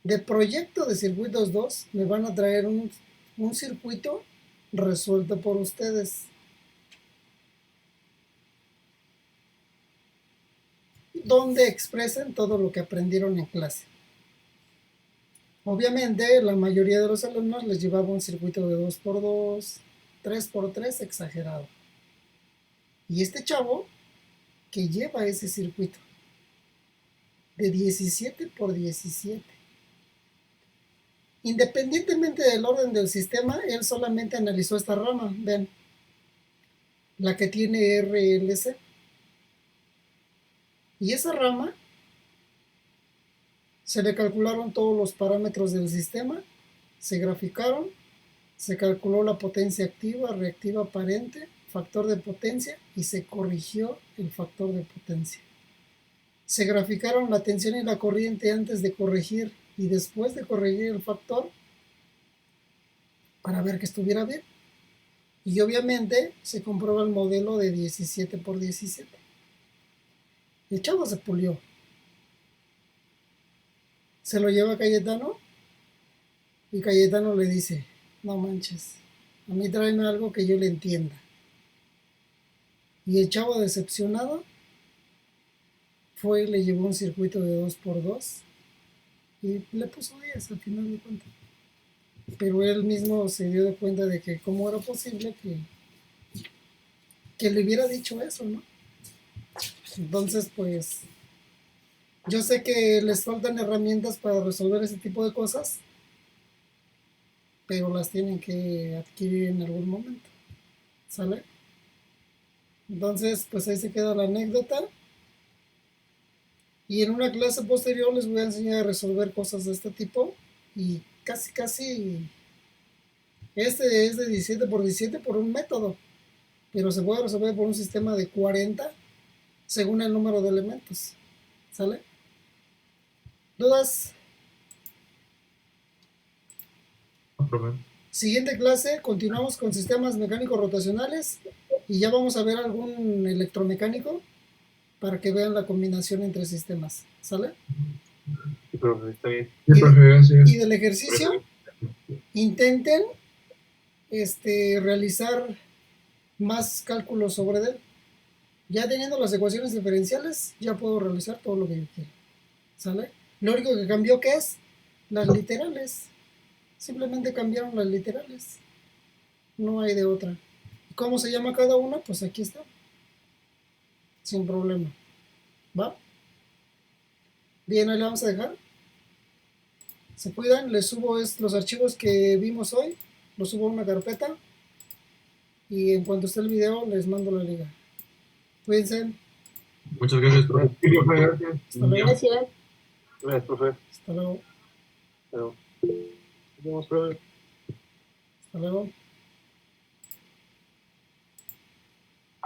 de proyecto de Circuitos 2 me van a traer un circuito resuelto por ustedes, donde expresen todo lo que aprendieron en clase. Obviamente, la mayoría de los alumnos les llevaba un circuito de 2x2, 3x3 exagerado. Y este chavo, que lleva ese circuito de 17x17, independientemente del orden del sistema, él solamente analizó esta rama, ven, la que tiene RLC. Y esa rama se le calcularon todos los parámetros del sistema, se graficaron, se calculó la potencia activa, reactiva aparente, factor de potencia y se corrigió el factor de potencia. Se graficaron la tensión y la corriente antes de corregir y después de corregir el factor para ver que estuviera bien. Y obviamente se comprueba el modelo de 17x17. El chavo se pulió. Se lo lleva a Cayetano y Cayetano le dice, no manches, a mí tráeme algo que yo le entienda. Y el chavo decepcionado fue y le llevó un circuito de 2x2 y le puso 10 al final de cuentas. Pero él mismo se dio de cuenta de que cómo era posible que le hubiera dicho eso, ¿no? Entonces, pues, yo sé que les faltan herramientas para resolver ese tipo de cosas, pero las tienen que adquirir en algún momento, ¿sale? Entonces, pues ahí se queda la anécdota. Y en una clase posterior les voy a enseñar a resolver cosas de este tipo. Y casi, este es de 17x17 por un método, pero se puede resolver por un sistema de 40 según el número de elementos, ¿sale? ¿Dudas? Aprobé. Siguiente clase, continuamos con sistemas mecánicos rotacionales y ya vamos a ver algún electromecánico para que vean la combinación entre sistemas, ¿sale? Sí, profe, está bien. Sí, profe, gracias. Y del ejercicio, intenten realizar más cálculos sobre él. Ya teniendo las ecuaciones diferenciales, ya puedo realizar todo lo que yo quiera, ¿sale? Lo único que cambió, ¿qué es? Las literales. Simplemente cambiaron las literales. No hay de otra. ¿Cómo se llama cada una? Pues aquí está. Sin problema. ¿Va? Bien, ahí la vamos a dejar. Se cuidan, les subo los archivos que vimos hoy. Los subo a una carpeta. Y en cuanto esté el video, les mando la liga. Cuídense. Muchas gracias, profe. Sí, profe, gracias. Hasta luego. Gracias. Gracias, profe. Hasta luego. Pero, nos vemos, profe. Hasta luego.